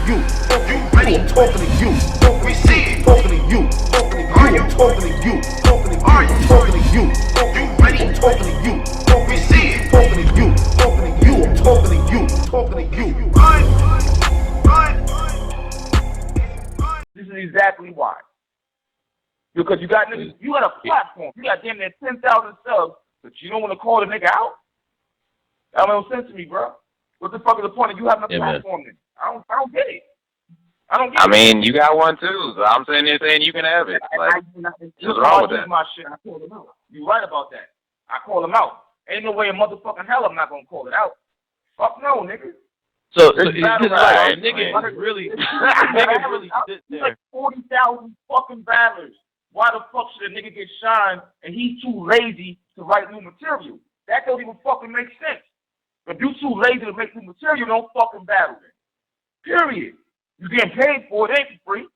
you. I'm talking to you. We see it. Talking to you. I'm talking to you. Are you talking to you? You ready? I'm talking to you. We see it. Talking to you. I'm talking to you. Talking to you. This is exactly why. Because you got niggas, you got a platform. You got damn near 10,000 subs, but you don't want to call the nigga out? That don't make no sense to me, bro. What the fuck is the point of you having a platform then? I don't get it. I mean, you got one too, so I'm sitting there saying you can have it. Like, what's wrong with that? My shit, I call them out. You right about that. I call them out. Ain't no way in motherfucking hell I'm not gonna call it out. Fuck no, nigga. So nigga really sit there. Like 40,000 fucking battlers. Why the fuck should a nigga get shined and he's too lazy to write new material? That don't even fucking make sense. If you too lazy to make new material, don't fucking battle it. Period. You getting paid for it, ain't for free.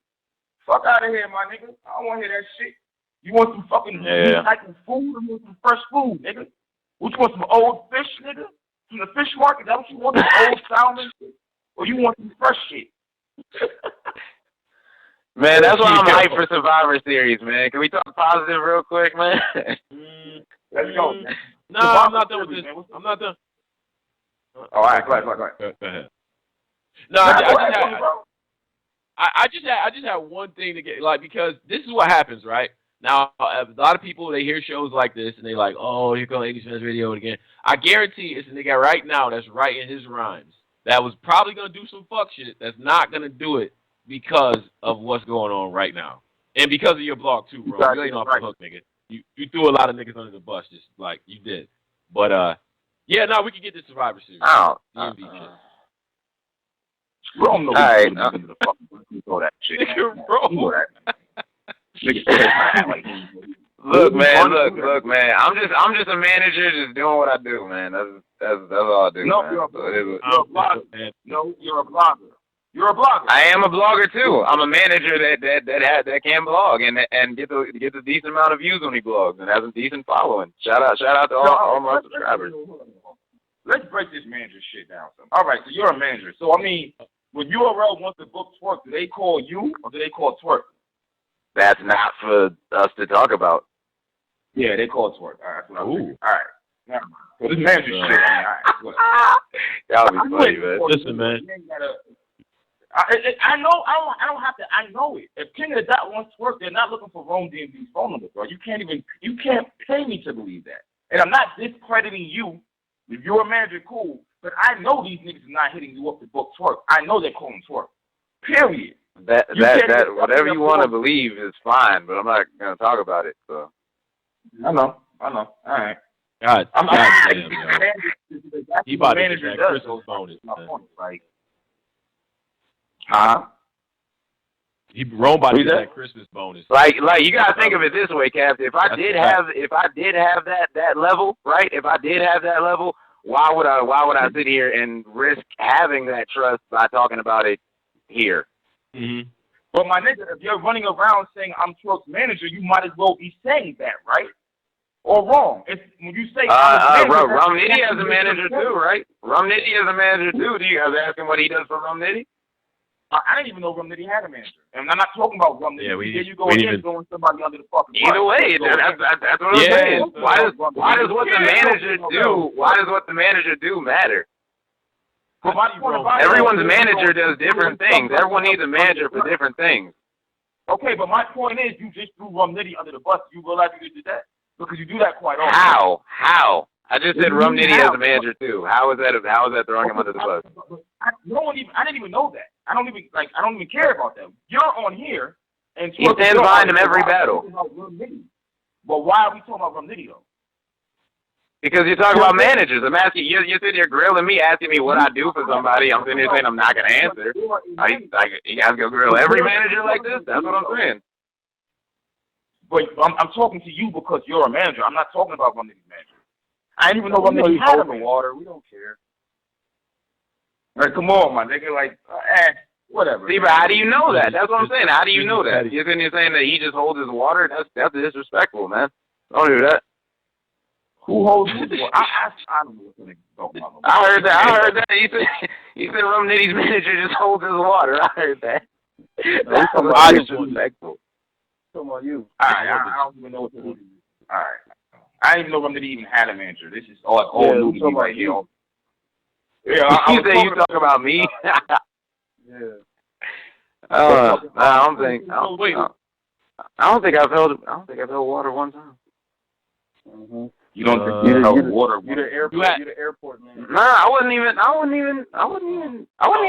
Fuck out of here, my nigga. I don't want to hear that shit. You want some fucking recycled food or you want some fresh food, nigga? What, you want some old fish, nigga? From the fish market? That what you want, some old salmon shit? Or you want some fresh shit? Man, that's why I'm hyped for Survivor Series, man. Can we talk positive real quick, man? Let's go, man. No, I'm not done with this. I'm not done. All right, go ahead. No, I just had one thing to get, like, because this is what happens, right? Now, a lot of people, they hear shows like this, and they like, oh, here comes Angryfansradio again. I guarantee it's a nigga right now that's writing his rhymes that was probably going to do some fuck shit that's not going to do it because of what's going on right now. And because of your blog, too, bro. You ain't off the hook, nigga. You threw a lot of niggas under the bus, just like you did. But, yeah, no, we can get this Survivor Series. DMV shit. Bro, no, right, the fucking that shit. Nigga, bro. Look, man. I'm just a manager, just doing what I do, man. That's all I do. No, man. you're a blogger. No, you're a blogger. You're a blogger. I am a blogger too. I'm a manager that can blog and get a decent amount of views when he blogs and has a decent following. Shout out to all my subscribers. Let's break this manager shit down. All right, so you're a manager. So I mean, when URL wants to book Twerk, do they call you or do they call Twerk? That's not for us to talk about. Yeah, they call Twerk. All right, all right. Never mind. So this manager shit. All right, y'all be funny, man. Listen, man. I know. I don't have to. I know it. If King of the Dot wants Twerk, they're not looking for Romedmv's phone number, bro. You can't pay me to believe that. And I'm not discrediting you. If you're a manager, cool. But I know these niggas are not hitting you up to book Twerk. I know they're calling Twerk. Period. That whatever you want to believe is fine, but I'm not gonna talk about it. So. I know. All right. God, I'm damn, he about to get that Christmas bonus. Like, Rome about to get that Christmas bonus. Like you gotta think of it this way, Captain. If I did have that level, right? If I did have that level, why would I sit here and risk having that trust by talking about it here? Mm-hmm. But my nigga, if you're running around saying I'm Twerk's manager, you might as well be saying that, right? Or wrong. If when you say Rum Nitty has a manager too, right? Rum Nitty has a manager too. Do you guys ask him what he does for Rum Nitty? I didn't even know Rum Nitty had a manager. And I'm not talking about Rum Nitty. Yeah, Here you go again, throwing somebody under the fucking bus. Either way, that's what I'm saying. Why does what the manager do? Why does what the manager do matter? Everyone's manager does different things. Everyone needs a manager for different things. Okay, but my point is, you just threw Rum Nitty under the bus. You realize you did that? Because you do that quite often. How? I just said Rum Nitty has a manager too. How is that throwing him under the bus? I didn't even know that. I don't even care about that. You're on here and he stands behind him every battle. But why are we talking about Rum Nitty though? Because you're talking about managers. I'm asking you. You're sitting here grilling me, asking me what I do for somebody. I'm sitting here saying I'm not gonna answer. You guys go grill every manager like this? That's what I'm saying. But I'm talking to you because you're a manager. I'm not talking about Rum Nitty's manager. I didn't even know Rum Nitty had the water. We don't care. Like, come on, my nigga. Like, whatever. See, but how do you know that? That's what I'm saying. How do you know that? You're sitting here saying that he just holds his water? That's disrespectful, man. Don't do that. Who holds his water? I don't know what the nigga's talking about. I heard that. He said Rum Nitty's manager just holds his water. I heard that. That's disrespectful. Come on, you. I don't even know what to do. All right. I didn't even know Rum Nitty even had a manager. This is all new to me right here. Yeah, you say you talk about me? Yeah. I don't think I've held water one time. Mm-hmm. You don't think you held water? You're the airport man. Nah, I wasn't even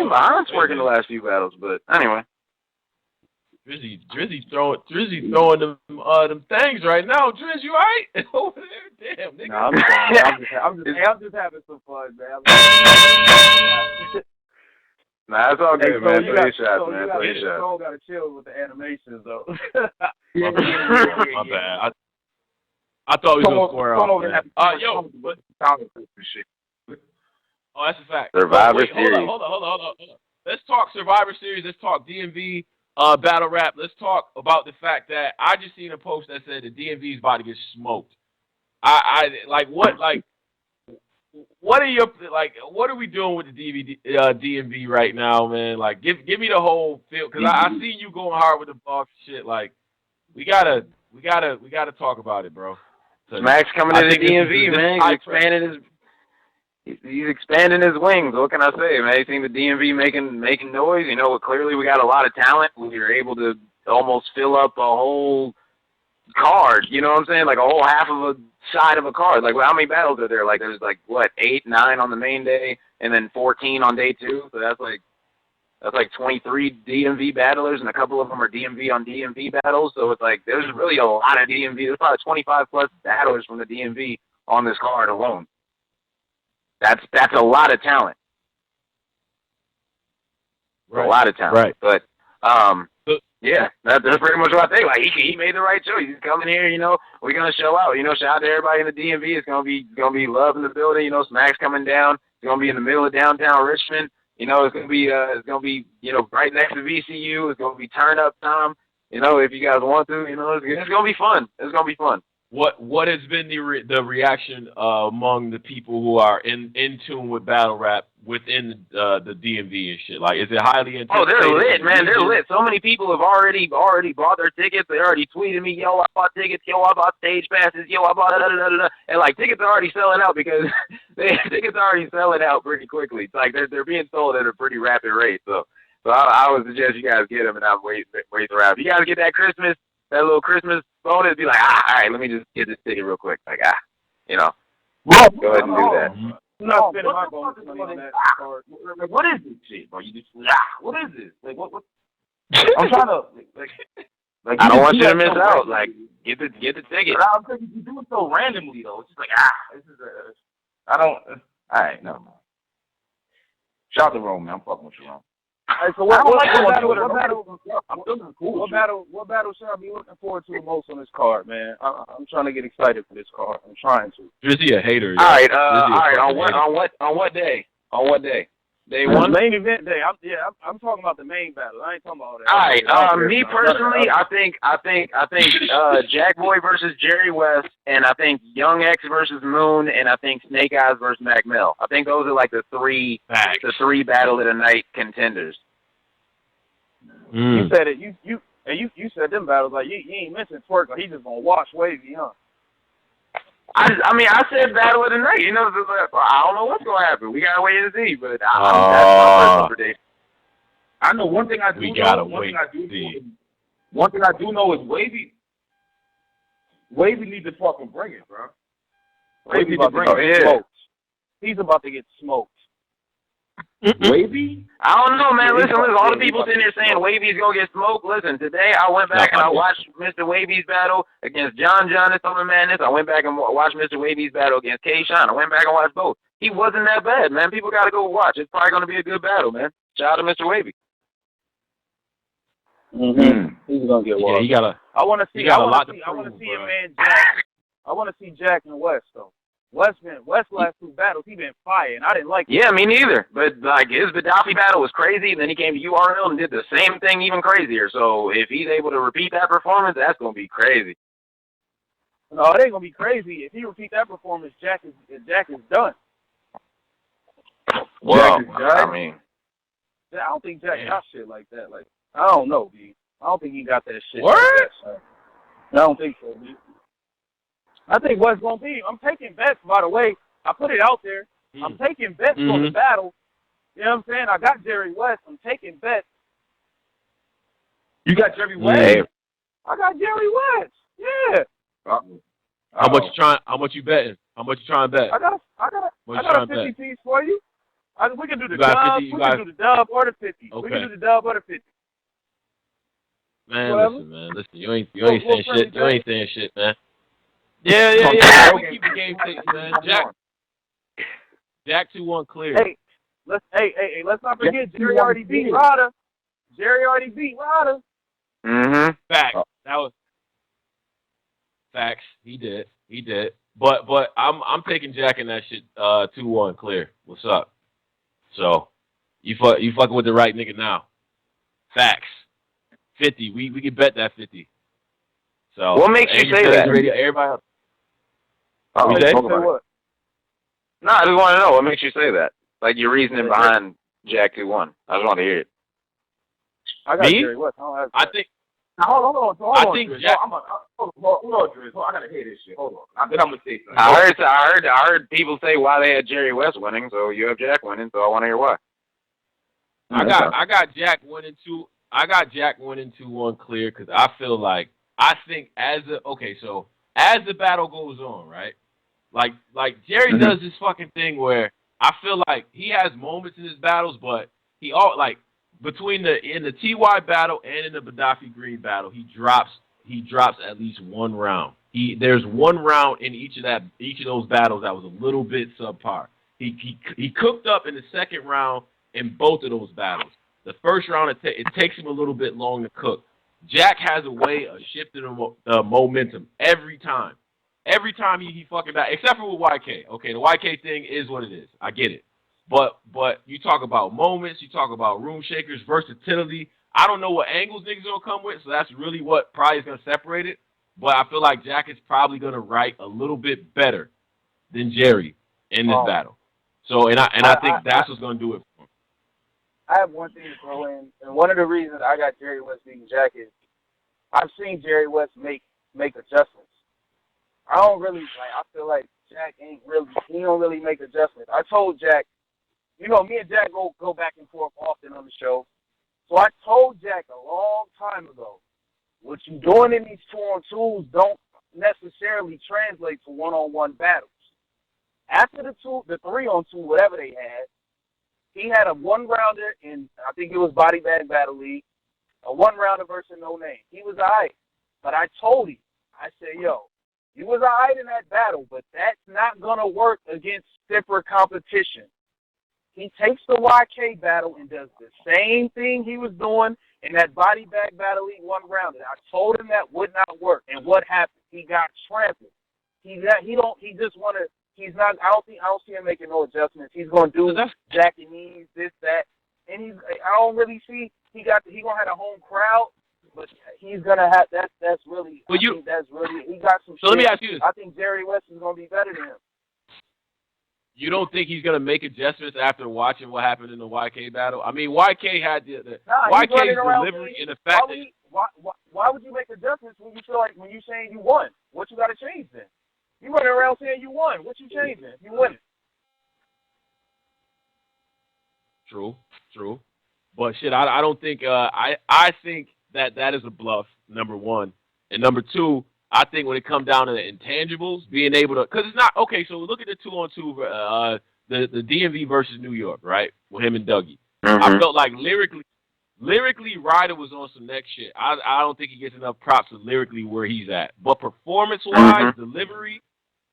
behind working the last few battles. But anyway. Drizzy throwing them things right now. Drizzy, you alright? Over there, damn nigga. No, I'm just having some fun, man. Nah, it's all good, man. You gotta chill with the animations, though. My bad. I thought we was gonna square off. Oh, that's a fact. Survivor Series. Hold on. Let's talk Survivor Series. Let's talk DMV battle rap. Let's talk about the fact that I just seen a post that said the DMV is about to get smoked. What are we doing with the DMV right now, man? Like, give me the whole feel, because I seen you going hard with the box shit. Like, we gotta talk about it, bro. Max coming to the DMV, man. He's expanding his wings. What can I say, man? You seen the DMV making noise? You know, clearly we got a lot of talent. We were able to almost fill up a whole card. You know what I'm saying? Like a whole half of a side of a card. Like, well, how many battles are there? Like, there's 8, 9 on the main day, and then 14 on day 2. So that's like 23 DMV battlers, and a couple of them are DMV on DMV battles. So it's like there's really a lot of DMV. There's probably 25 plus battlers from the DMV on this card alone. That's a lot of talent. Right. A lot of talent. Right. But yeah, that's pretty much what I think. Like he made the right choice. He's coming here. You know, we're gonna show out. You know, shout out to everybody in the DMV. It's gonna be love in the building. You know, Smack's coming down. It's gonna be in the middle of downtown Richmond. You know, it's gonna be right next to VCU. It's gonna be turn up time. You know, if you guys want to, you know, it's gonna be fun. It's gonna be fun. What has been the reaction among the people who are in tune with battle rap within the DMV and shit? Like, is it highly anticipated? Oh, they're lit, man. They're lit. So many people have already bought their tickets. They already tweeted me, yo, I bought tickets. Yo, I bought stage passes. Yo, I bought da-da-da-da-da. And, like, tickets are already selling out because tickets are already selling out pretty quickly. It's like they're being sold at a pretty rapid rate. So I would suggest you guys get them and not wait around. If you guys get that little Christmas bonus, be like, all right, let me just get this ticket real quick. Like, you know, go ahead and do that. I'm not spending my bonus money on that card. Like, what is this shit, bro? You just what is this? Like, what? I'm trying to like. I don't want you to miss out. Like, get the ticket. But I'm thinking you do it so randomly though. It's just like this is I don't. All right, no. Shout out to Rome, man. I'm fucking with you, Rome. Hey, so what battle should I be looking forward to the most on this card, man? I'm trying to get excited for this card. I'm trying to. Drizzy a hater. All right. On what day? On what day? Day one. Main event day. I'm talking about the main battle. I ain't talking about that. All right. Me personally, I think Jack Boy versus Jerry West, and I think Young X versus Moon, and I think Snake Eyes versus Mac Mel. I think those are like the three battle of the night contenders. You said it. You said them battles like you ain't mentioned Twerk. Like, he just gonna wash Wavy, huh? I said battle of the night. You know, I don't know what's gonna happen. We gotta wait and see. But that's my personal prediction. I know one thing I do know. One thing I do know is Wavy needs to fucking bring it, bro. Wavy about to get smoked. He's about to get smoked. Wavy? I don't know, man. Listen. All the people sitting here saying Wavy's gonna get smoked. Listen, today I went back and I watched Mr. Wavy's battle against John at Summer Madness. I went back and watched Mr. Wavy's battle against K-Shine. I went back and watched both. He wasn't that bad, man. People gotta go watch. It's probably gonna be a good battle, man. Shout out to Mr. Wavy. He's gonna get washed. Yeah, I want to see. I want to see a man Jack. I want to see Jack and West though. West last 2 battles, he been fire, and I didn't like it. Yeah, me neither. But like his Gaddafi battle was crazy, and then he came to URL and did the same thing, even crazier. So if he's able to repeat that performance, that's gonna be crazy. No, it ain't gonna be crazy. If he repeat that performance, Jack is done. Well, Jack is Jack. I mean, I don't think Jack got shit like that. Like, I don't know, B. I don't think he got that shit. Word? Like that, son. I don't think so, B. I think what's gonna be. I'm taking bets, by the way. I put it out there. I'm taking bets on the battle. You know what I'm saying? I got Jerry West. I'm taking bets. You got Jerry West? hey, I got Jerry West. Yeah. How much you trying? How much you betting? How much you trying to bet? I got a 50 piece for you. We can do the dub. We can do the dub or the 50. Okay. We can do the dub or the 50. Man, Whatever. listen, man. Listen, you ain't saying shit. You ain't saying shit, man. Yeah. We keep the game tight, man. Jack 2-1 clear. Hey, let's not forget Jerry already beat Rada. mm-hmm. Facts. That was facts. He did. But I'm taking Jack in that shit 2-1 clear. What's up? So you fucking with the right nigga now. Facts. 50. We can bet that 50. So What makes you say that? Radio, everybody else. Oh, say what? No, I just want to know what makes you say that. Like your reasoning behind Jack 2-1. I just want to hear it. I got Jerry West. I think. Hold on. I think Jack. Hold on, Driz. I gotta hear this shit. Hold on. Then I'm gonna say something. I heard people say why they had Jerry West winning, so you have Jack winning, so I want to hear why. I got Jack winning 2. I got Jack winning 2-1 clear because I think as the battle goes on, right? Like Jerry does this fucking thing where I feel like he has moments in his battles, but he all like between in the TY battle and in the Gaddafi Green battle, he drops at least one round. There's one round in each of those battles that was a little bit subpar. He cooked up in the second round in both of those battles. The first round it takes him a little bit long to cook. Jack has a way of shifting the momentum every time. Every time he fucking back, except for with YK. Okay, the YK thing is what it is. I get it. But you talk about moments, you talk about room shakers, versatility. I don't know what angles niggas gonna come with, so that's really what probably is gonna separate it. But I feel like Jack is probably gonna write a little bit better than Jerry in this battle. So I think that's what's gonna do it for him. I have one thing to throw in, and one of the reasons I got Jerry West beating Jack is I've seen Jerry West make adjustments. I feel like Jack he don't really make adjustments. I told Jack, me and Jack go back and forth often on the show. So I told Jack a long time ago, what you doing in these 2-on-2s don't necessarily translate to 1-on-1 battles. After the 3-on-2, whatever they had, he had a 1-rounder in, I think it was Body Bag Battle League, a 1-rounder versus No Name. He was all right. But I told him, I said, yo, you was all right in that battle, but that's not going to work against stiffer competition. He takes the YK battle and does the same thing he was doing in that Body Bag Battle League 1-rounder. I told him that would not work. And what happened? He got trampled. I don't see him making no adjustments. He's going to do Jack and knees, this, that. And I don't really see, he going to have a home crowd, but he's going to have, he got some shit. So let me ask you this. I think Jerry West is going to be better than him. You don't think he's going to make adjustments after watching what happened in the YK battle? I mean, YK had YK's delivery in the fact that... Why would you make adjustments when you feel like, when you're saying you won? What you got to change then? You running around saying you won. What you changing? You win. True. But shit, I don't think, I think that is a bluff, number one. And number two, I think when it comes down to the intangibles, being able to, because it's not, okay, so look at the 2-on-2, the DMV versus New York, right, with him and Dougie. Mm-hmm. I felt like lyrically, Ryder was on some next shit. I don't think he gets enough props for lyrically where he's at. But performance-wise, delivery,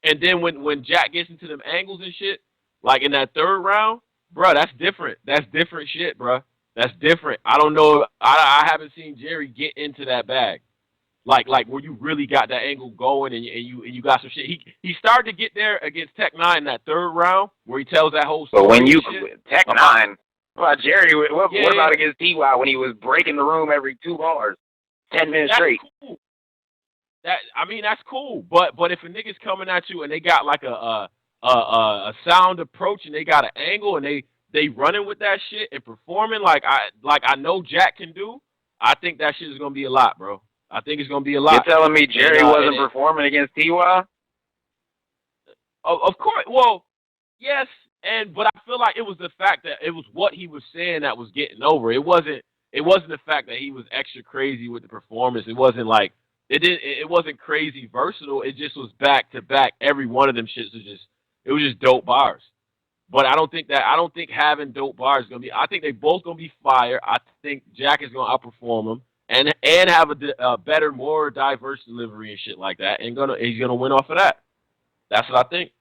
and then when Jack gets into them angles and shit, like in that third round, bro, that's different. That's different shit, bro. That's different. I don't know. I haven't seen Jerry get into that bag. Like where you really got that angle going and you got some shit. He started to get there against Tech 9 in that third round where he tells that whole story. But when you shit. Tech 9, well, Jerry, what about against TY when he was breaking the room every 2 bars, 10 minutes straight? Cool. That's cool. But if a nigga's coming at you and they got like a sound approach and they got an angle and they running with that shit and performing like I know Jack can do, I think that shit is gonna be a lot, bro. I think it's gonna be a lot. You're telling me Jerry wasn't performing against T.Y.? Of course. Well, yes, but I feel like it was the fact that it was what he was saying that was getting over. It wasn't the fact that he was extra crazy with the performance. It wasn't like it wasn't crazy versatile. It just was back to back. Every one of them shits was just dope bars. But I don't think having dope bars is gonna be. I think they both gonna be fire. I think Jack is gonna outperform him and have a better, more diverse delivery and shit like that. And he's gonna win off of that. That's what I think.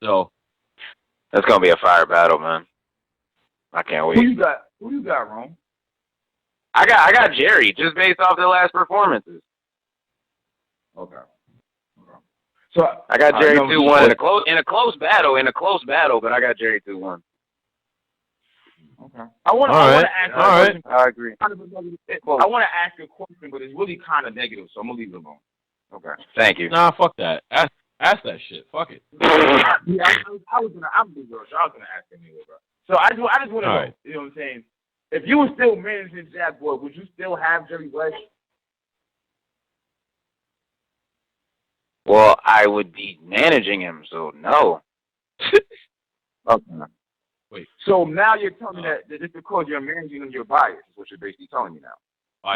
So that's gonna be a fire battle, man. I can't wait. Who you got, Rome? I got Jerry just based off their last performances. Okay. So I got Jerry 2-1 in a close battle, but I got Jerry 2-1. Okay. I want to ask you a question. I agree. I want to ask you a question, but it's really kind of negative, so I'm gonna leave it alone. Okay. Thank you. Nah, fuck that. Ask that shit. Fuck it. Yeah, I was gonna ask him anyway, bro. So I just want to know. Right. You know what I'm saying? If you were still managing Jack Boy, would you still have Jerry West? Well, I would be managing him, so no. Okay. Wait. So now you're telling me that just because you're managing them, you're biased, is what you're basically telling me now.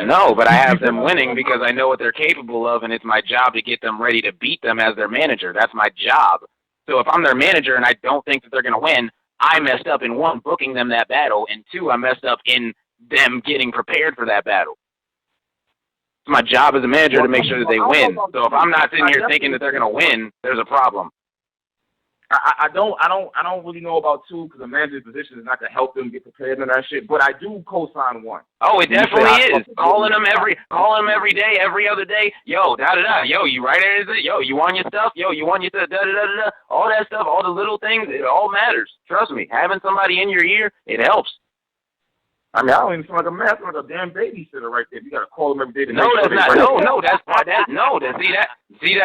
No, but I have them winning because I know what they're capable of, and it's my job to get them ready to beat them as their manager. That's my job. So if I'm their manager and I don't think that they're going to win, I messed up in 1, booking them that battle, and 2, I messed up in them getting prepared for that battle. It's my job as a manager to make sure that they win. So if I'm not sitting here thinking that they're going to win, there's a problem. I don't really know about 2 because the manager's position is not to help them get prepared and that shit. But I do co-sign 1. Oh, it definitely is. Calling them every day, every other day. Yo, da da da. Yo, you right there? Is it? Yo, you on your stuff? Yo, you on your da da da da. All that stuff, all the little things, it all matters. Trust me. Having somebody in your ear, it helps. I mean, I don't even sound like a man. I sound like a damn babysitter right there. You got to call them every day. No, that's not. No, that's part. See,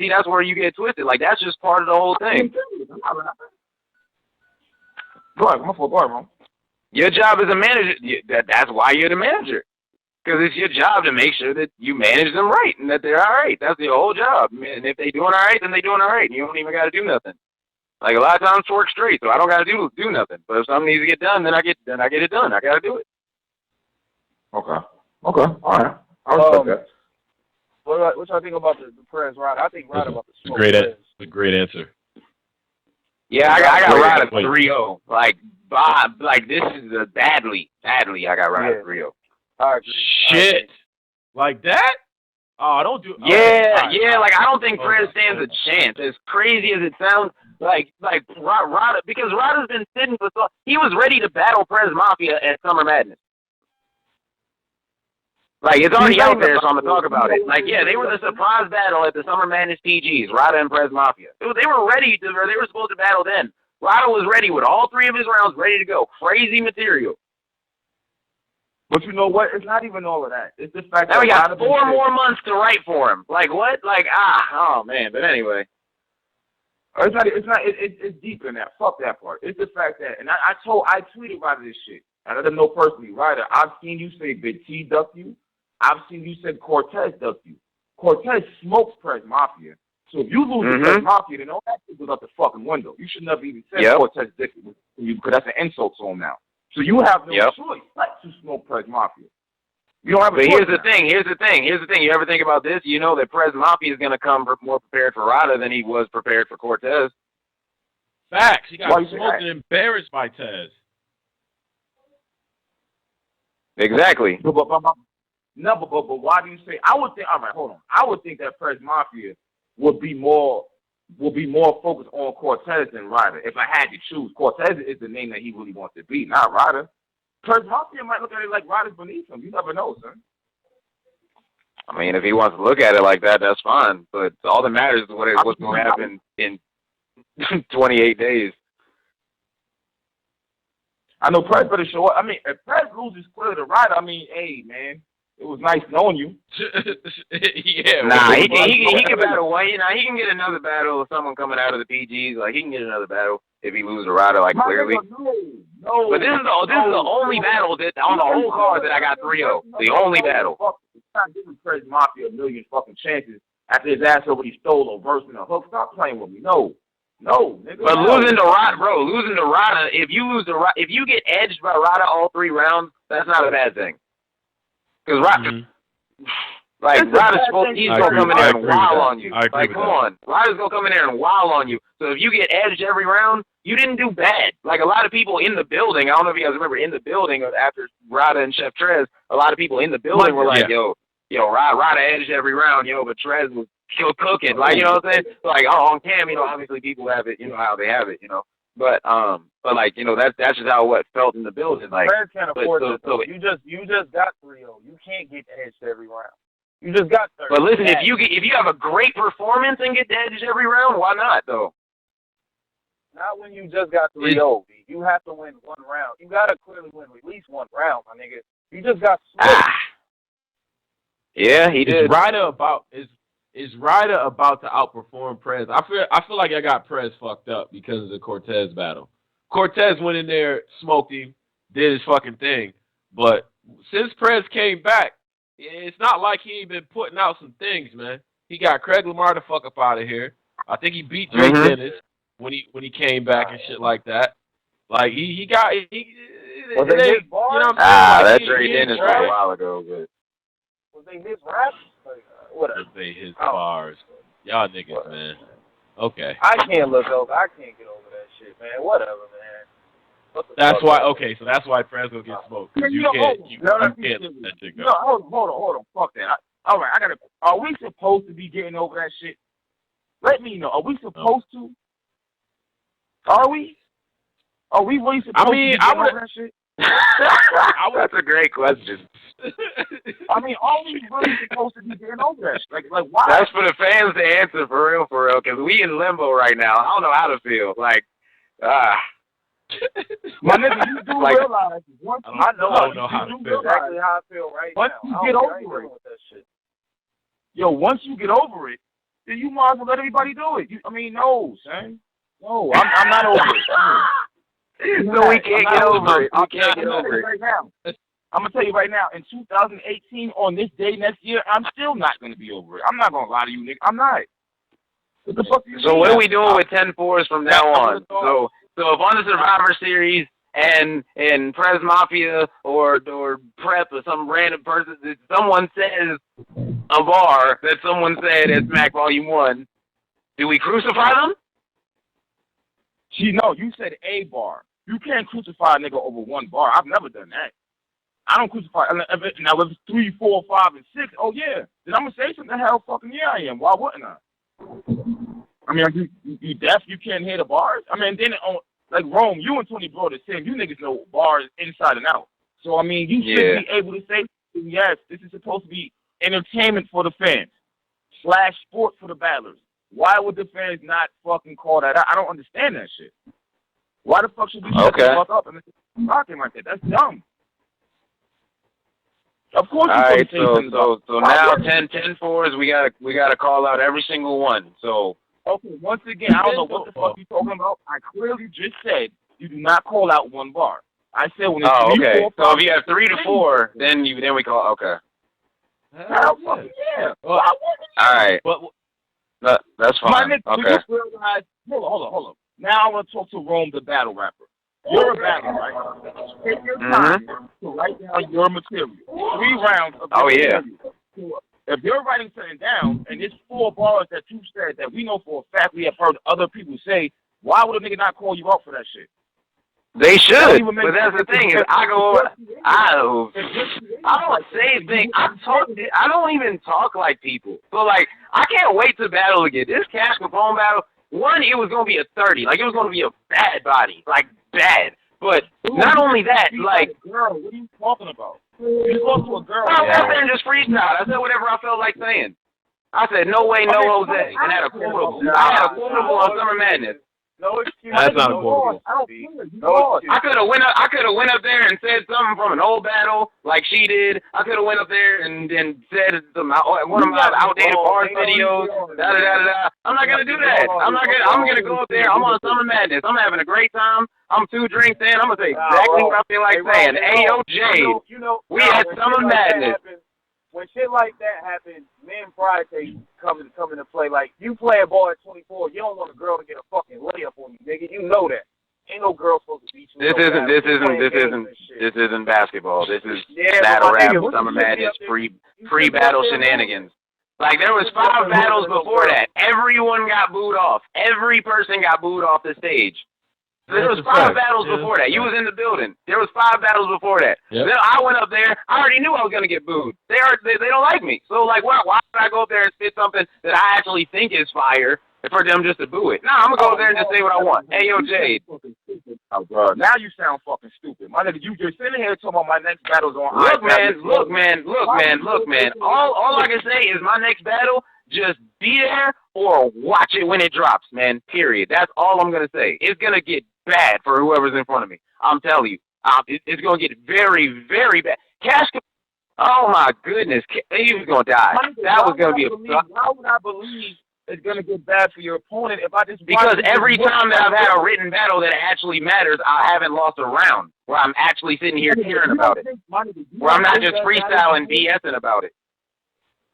that's where you get twisted. Like that's just part of the whole thing. Go ahead, go ahead, bro. Your job as a manager. That's why you're the manager, because it's your job to make sure that you manage them right and that they're all right. That's your whole job. And if they doing all right, then they doing all right. And you don't even got to do nothing. Like a lot of times, work straight, so I don't gotta do nothing. But if something needs to get done, then I get it done. I gotta do it. Okay. All right. I respect that. What y'all think about the Perez ride? I think right about the smoke. A great answer. Yeah, I got Ryder 3-0. Like this is a badly. I got Ryder 3-0. All right. Shit. Like that? Oh, don't do. Yeah. Like I don't think Perez stands a chance. As crazy as it sounds. Like Ryder, because Ryder's been sitting for so he was ready to battle Perez Mafia at Summer Madness. Like it's already out there, so I'm gonna talk about it. Like yeah, they were the surprise battle at the Summer Madness PGs, Ryder and Perez Mafia. They were ready to, they were supposed to battle then. Ryder was ready with all 3 of his rounds ready to go. Crazy material. But you know what? It's not even all of that. It's the fact now that we got 4 more months to write for him. Like what? Like oh man. But anyway. It's deeper than that. Fuck that part. It's the fact that, and I tweeted about this shit. I don't know personally, Ryder. I've seen you say Big T ducked you. I've seen you say Cortez ducked you. Cortez smokes Perez Mafia. So if you lose to Perez Mafia, then all that shit goes out the fucking window. You should never even say Cortez dicked you because that's an insult to him now. So you have no choice but to smoke Perez Mafia. You don't have a choice. But here's the thing. You ever think about this? You know that Perez Mafia is going to come more prepared for Ryder than he was prepared for Cortez. Facts. He got smoked and embarrassed by Tez. Exactly. But why do you say? I would think. All right, hold on. I would think that Perez Mafia would be more focused on Cortez than Ryder. If I had to choose, Cortez is the name that he really wants to beat, not Ryder. Perez Mafia might look at it like Ryder's beneath him. You never know, son. I mean, if he wants to look at it like that, that's fine. But all that matters is what's going to happen in 28 days. I know Perez better show up. I mean, if Perez loses clear to Ryder, I mean, hey, man, it was nice knowing you. Yeah. Nah, he can battle one. You know, he can get another battle with someone coming out of the PGs. Like, he can get another battle. if he loses to Ryder, like, clearly. No. But this is the only battle that on the whole card that I got 3-0. The only battle. It's not giving Crazy Mafia a million fucking chances after his ass already stole a verse and a hook. Stop playing with me. No, nigga. But losing to Ryder, if you get edged by Ryder all 3 rounds, that's not a bad thing. Because Ryder, Ryder's supposed he's gonna come in there and wow on you. Like, come on, Ryder's gonna come in there and wow on you. So if you get edged every round, you didn't do bad. Like a lot of people in the building, I don't know if you guys remember, in the building after Ryder and Chef Trez, a lot of people in the building were like, yo, Ryder edged every round, but Trez was still cooking. Like, you know what I'm saying? Like, on cam, obviously people have it, how they have it, But like, that's just how it felt in the building. Like, Trez can't afford this. You just got 3-0. You can't get edged every round. You just got 30. But listen, if you have a great performance and get edged every round, why not though? Not when you just got 3-0. You have to win one round. You gotta clearly win at least one round, my nigga. You just got smoked. Yeah, he did. Is Ryder about to outperform Prez? I feel like I got Prez fucked up because of the Cortez battle. Cortez went in there, smoked him, did his fucking thing. But since Prez came back, it's not like he ain't been putting out some things, man. He got Craig Lamar the fuck up out of here. I think he beat Drake Dennis when he came back and shit like that. Like he got Was they his bars? You know what I'm saying? That Drake Dennis was a while ago, but was they his raps? Like, whatever. They his bars. Y'all niggas, man. Okay. I can't get over that shit, man. Whatever, man. That's why. Okay, so that's why Prez will get smoked. You can't let that shit go. No, hold on. Fuck that. All right, are we supposed to be getting over that shit? Let me know. Are we supposed to? Are we? Are we really supposed to be getting over that shit? That's a great question. I mean, are we really supposed to be getting over that shit? Like why? That's for the fans to answer, for real, because we in limbo right now. I don't know how to feel. Like, my nigga, you do realize once I don't know how to feel. Exactly how I feel right once now. You get over it. With that shit. Yo, once you get over it, then you might as well let everybody do it. No, son. No, I'm not over it. No, we can't get over it. I can't get over it. Right now. I'm going to tell you right now, in 2018, on this day next year, I'm still not going to be over it. I'm not going to lie to you, nigga. I'm not. What the fuck do you So what are we doing with 10-4s from now on? So if on the Survivor Series and Prez Mafia or Prep or some random person, someone says a bar that someone said at Smack Volume 1, do we crucify them? No, you said a bar. You can't crucify a nigga over one bar. I've never done that. I don't crucify. Now, if it's 3, 4, 5, and 6, oh, yeah. Then I'm going to say something. Hell fucking yeah, I am. Why wouldn't I? I mean, you deaf? You can't hear the bars? I mean, then, like Rome, you and Tony Bro the same. You niggas know bars inside and out. So, I mean, you should be able to say, yes, this is supposed to be entertainment for the fans / sport for the battlers. Why would the fans not fucking call that out? I don't understand that shit. Why the fuck should we shut the fuck up and talking like that? That's dumb. Of course. All right, so now 10-4s, we gotta call out every single one. So okay, once again, I don't know what the fuck you talking about. I clearly just said you do not call out one bar. I said when it's 3, 4, 5, so if you have 3 to 4, then we call. Okay. Hell fucking yeah. All right. That's fine. My nigga, you just realize. Hold on. Now I want to talk to Rome, the battle rapper. You're a battler, right? Take your time to write down your material. 3 rounds of your material. So if you're writing something down, and it's 4 bars that you said that we know for a fact we have heard other people say, why would a nigga not call you out for that shit? They should, but that's the thing is I don't say things. I don't even talk like people. So like I can't wait to battle again. This Cash Capone battle, one, it was gonna be a 30. Like it was gonna be a bad body, like bad. But not only that, like girl, what are you talking about? You spoke to a girl. I was there and just freestyle. I said whatever I felt like saying. I said no way, no Jose, and had a quotable. I had a quotable on Summer Madness. No excuse. That's not a quotable. I don't care. You No lost. I could have went up there and said something from an old battle like she did. I could have went up there and said one of my outdated bars videos. Da da da da. I'm not gonna do that. I'm gonna go up there. I'm on Summer Madness. I'm having a great time. I'm 2 drinks in. I'm gonna say exactly what I feel like saying. Ayo, Jade. We had Summer Madness. When shit like that happens, men pride come into play. Like, you play a ball at 24, you don't want a girl to get a fucking layup on you, nigga. You know that. Ain't no girl supposed to beat you. This isn't basketball. This is battle rap, Summer Madness, pre-battle shenanigans. Like, there was 5 battles before that. Everyone got booed off. Every person got booed off the stage. There was 5 battles before that. You was in the building. There was 5 battles before that. Yep. Then I went up there. I already knew I was gonna get booed. They don't like me. So like, why would I go up there and spit something that I actually think is fire for them just to boo it? Nah, I'm gonna go up there and just say what I want. Hey, yo, Jade. Oh, bro. Now you sound fucking stupid. My nigga, you just sitting here talking about my next battle's on. Look, man. All I can say is my next battle, just be there or watch it when it drops, man. Period. That's all I'm gonna say. It's gonna get bad for whoever's in front of me. I'm telling you. It's gonna get very, very bad. Cash. Oh my goodness, he was gonna die. That was gonna be Why would I believe it's gonna get bad for your opponent if I just? Because every time that I've had a written battle that actually matters, I haven't lost a round where I'm actually sitting here hearing about it. Where I'm not just freestyling BSing about it.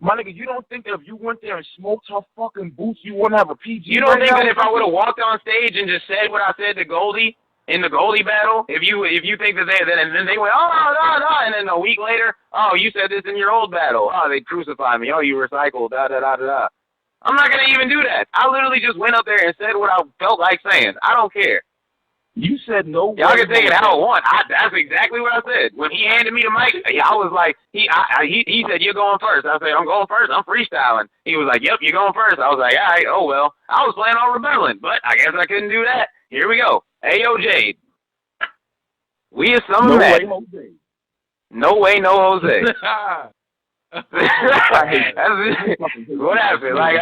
My nigga, you don't think that if you went there and smoked her fucking boots, you wouldn't have a PG? You don't think that if I would have walked on stage and just said what I said to Goldie in the Goldie battle, if you think that and then they went, oh, no, and then a week later, oh, you said this in your old battle. Oh, they crucified me. Oh, you recycled, da, da, da, da, da. I'm not going to even do that. I literally just went up there and said what I felt like saying. I don't care. You said no. Y'all can take it how I want. That's exactly what I said. When he handed me the mic, I was like, he said, you're going first. I said, I'm going first. I'm freestyling. He was like, yep, you're going first. I was like, all right, oh, well. I was planning on rebelling, but I guess I couldn't do that. Here we go. Ayo, Jade. We is Summer Madness. No way, no Jose. What happened? Like,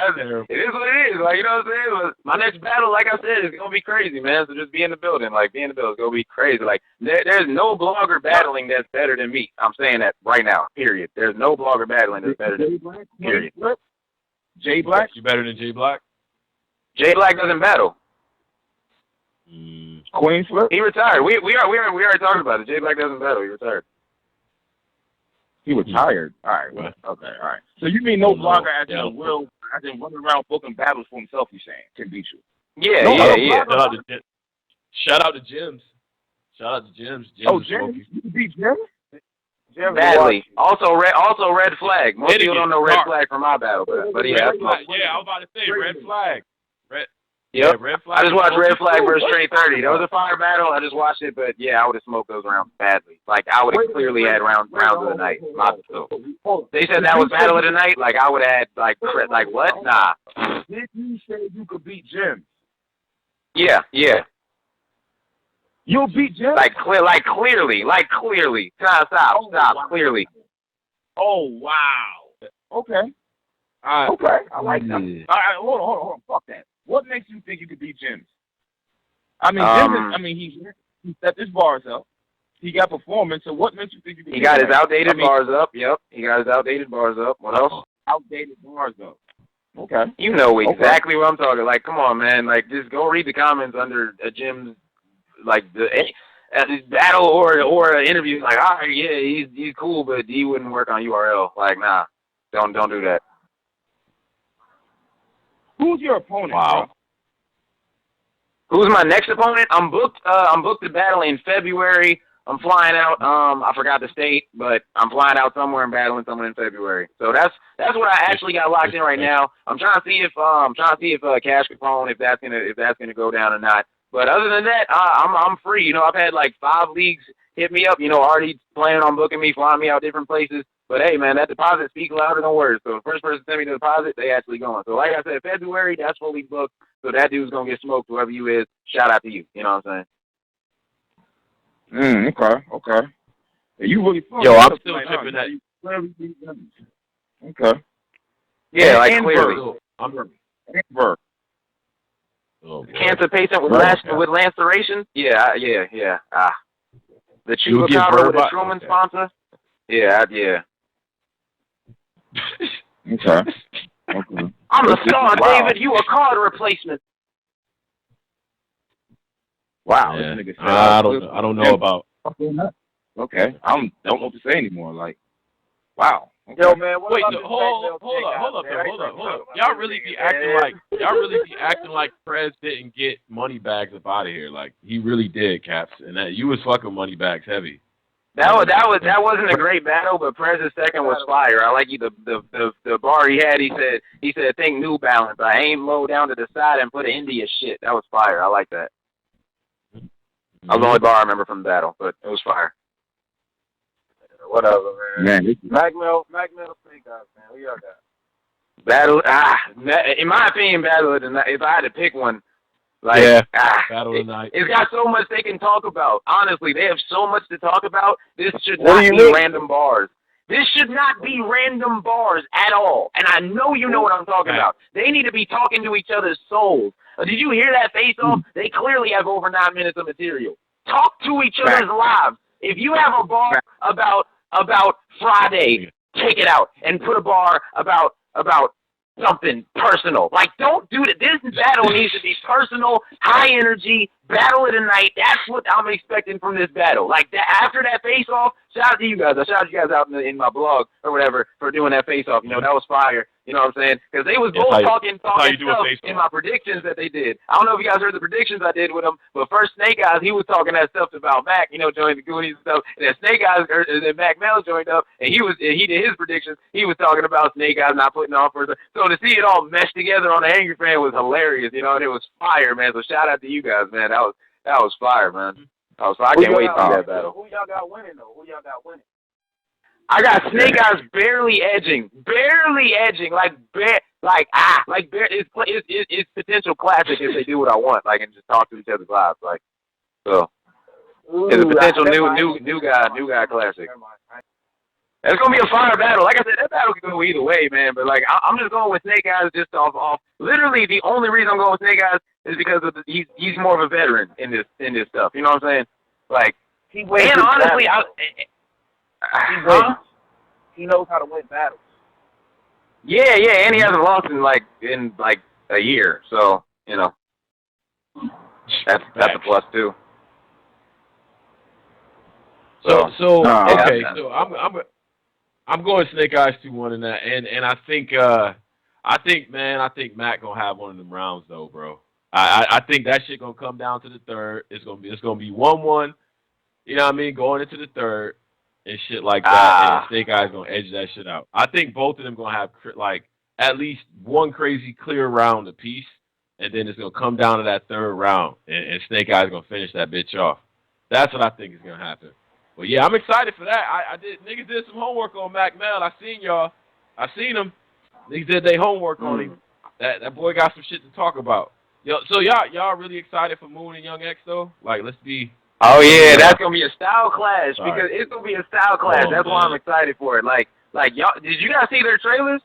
it is what it is. Like, you know what I'm saying? My next battle, like I said, is gonna be crazy, man. So just be in the building. Like, be in the building. It's gonna be crazy. Like, there's no blogger battling that's better than me. I'm saying that right now. Period. There's no blogger battling that's better than me. Period. Jay Black? You better than Jay Black? Jay Black doesn't battle. Queen Flip? He retired. We already talked about it. Jay Black doesn't battle. He retired. He retired. All right. Well, okay. All right. So you mean no blogger as in will, as in running around booking battles for himself? You saying can beat you? Yeah. Shout out to Jims. Jims Jims? You can beat Jims? Badly. Also red flag. Most people don't know red flag from my battle, but yeah. I was about to say red flag. Yep. Yeah, red flag. I just watched Red Flag versus Straight 30. That was a fire battle. I just watched it, but yeah, I would have smoked those rounds badly. Like, I would have clearly had rounds of the night. They said that was battle of the night. Like, I would have had, like what? Nah. Did you say you could beat Jim? Yeah. You'll beat Jim? Like clearly. Stop. Clearly. Oh, wow. Okay. Okay. I like that. All right, hold on. Fuck that. What makes you think you could beat Jim? I mean, he set his bars up. He got performance. So what makes you think you could? He got his outdated bars up. Yep. He got his outdated bars up. What else? Outdated bars up. Okay. You know exactly what I'm talking. Like, come on, man. Like, just go read the comments under Jim's like the battle or an interview. Like, all right, yeah, he's cool, but he wouldn't work on URL. Like, nah, don't do that. Who's your opponent? Wow. Bro? Who's my next opponent? I'm booked to battle in February. I'm flying out. I forgot the state, but I'm flying out somewhere and battling someone in February. So that's what I actually got locked in right now. I'm trying to see if Cash Capone, if that's gonna go down or not. But other than that, I'm free. You know, I've had like 5 leagues hit me up. You know, already planning on booking me, flying me out different places. But hey, man, that deposit speaks louder than words. So the first person to send me the deposit, they actually going. So like I said, February, that's fully booked. So that dude's gonna get smoked, whoever you is. Shout out to you. You know what I'm saying? Okay. You really fun. Yo, I'm still tripping that. Okay. Yeah, like clearly. Amber. Cancer patient with with laceration. Yeah. The You would get chupacabra burned with a by- Truman okay. sponsor. Yeah. Okay. Okay. I'm the star, Wow. David. You a card replacement. Wow. Yeah. This nigga said I don't know about. Okay. Don't know what to say anymore. Like, wow. Okay. Yo, man, what Wait, about this hold Mac up, Mel takeout, hold man? up. Y'all really be acting like Prez didn't get Moneybags up out of here. Like he really did, Caps, and that you was fucking Moneybags heavy. That wasn't a great battle, but Prez's second was fire. I like the bar he had. He said think New Balance. I aim low down to the side and put India shit. That was fire. I like that. That was the only bar I remember from the battle, but it was fire. Whatever, man. Mac Mel takeout, man. Who y'all got? Battle. In my opinion, battle of the night. If I had to pick one. Like, battle of the night. It's got so much they can talk about. Honestly, they have so much to talk about. This should What not do you be mean? random bars. This should not be random bars at all. And I know you know what I'm talking about. They need to be talking to each other's souls. Did you hear that face-off? They clearly have over 9 minutes of material. Talk to each other's lives. If you have a bar about Friday, take it out and put a bar about something personal. Like, don't do that. This battle needs to be personal, high energy, battle of the night. That's what I'm expecting from this battle. Like, after that face-off, shout out to you guys. I shouted you guys out in my blog or whatever for doing that face-off. You know, that was fire. You know what I'm saying? Because they was both talking stuff in my predictions that they did. I don't know if you guys heard the predictions I did with them, but first Snake Eyes, he was talking that stuff about Mac, you know, joining the Goonies and stuff. And then Snake Eyes, and then Mac Mel joined up, and he did his predictions. He was talking about Snake Eyes not putting on for. So to see it all meshed together on the Angry Fan was hilarious, you know, and it was fire, man. So shout out to you guys, man. That was fire, man. I can't wait to see that battle. Who y'all got winning, though? I got Snake Eyes barely edging, it's potential classic if they do what I want, like, and just talk to each other's lives, like, so it's a potential new guy classic. It's gonna be a fire battle. Like I said, that battle can go either way, man. But like, I'm just going with Snake Eyes just off. Literally, the only reason I'm going with Snake Eyes is because of he's more of a veteran in this stuff. You know what I'm saying? Like, He wins. and honestly, He knows how to win battles. Yeah, and he hasn't lost in a year, so you know that's a plus too. So okay, so I'm going Snake Eyes 2-1 in that, and I think Mac gonna have one of them rounds though, bro. I think that shit gonna come down to the third. It's gonna be 1-1. You know what I mean? Going into the third and shit like that, and Snake Eyes gonna edge that shit out. I think both of them gonna have like at least one crazy clear round apiece, and then it's gonna come down to that third round, and Snake Eyes gonna finish that bitch off. That's what I think is gonna happen. But yeah, I'm excited for that. Niggas did some homework on Mac Mel. I seen y'all. I seen them. Niggas did their homework on him. That boy got some shit to talk about. Yo, so y'all really excited for Moon and Young X though? Like, let's be. Oh yeah, that's gonna be a style clash because it's gonna be a style clash. That's why I'm excited for it. Like y'all, did you guys see their trailers?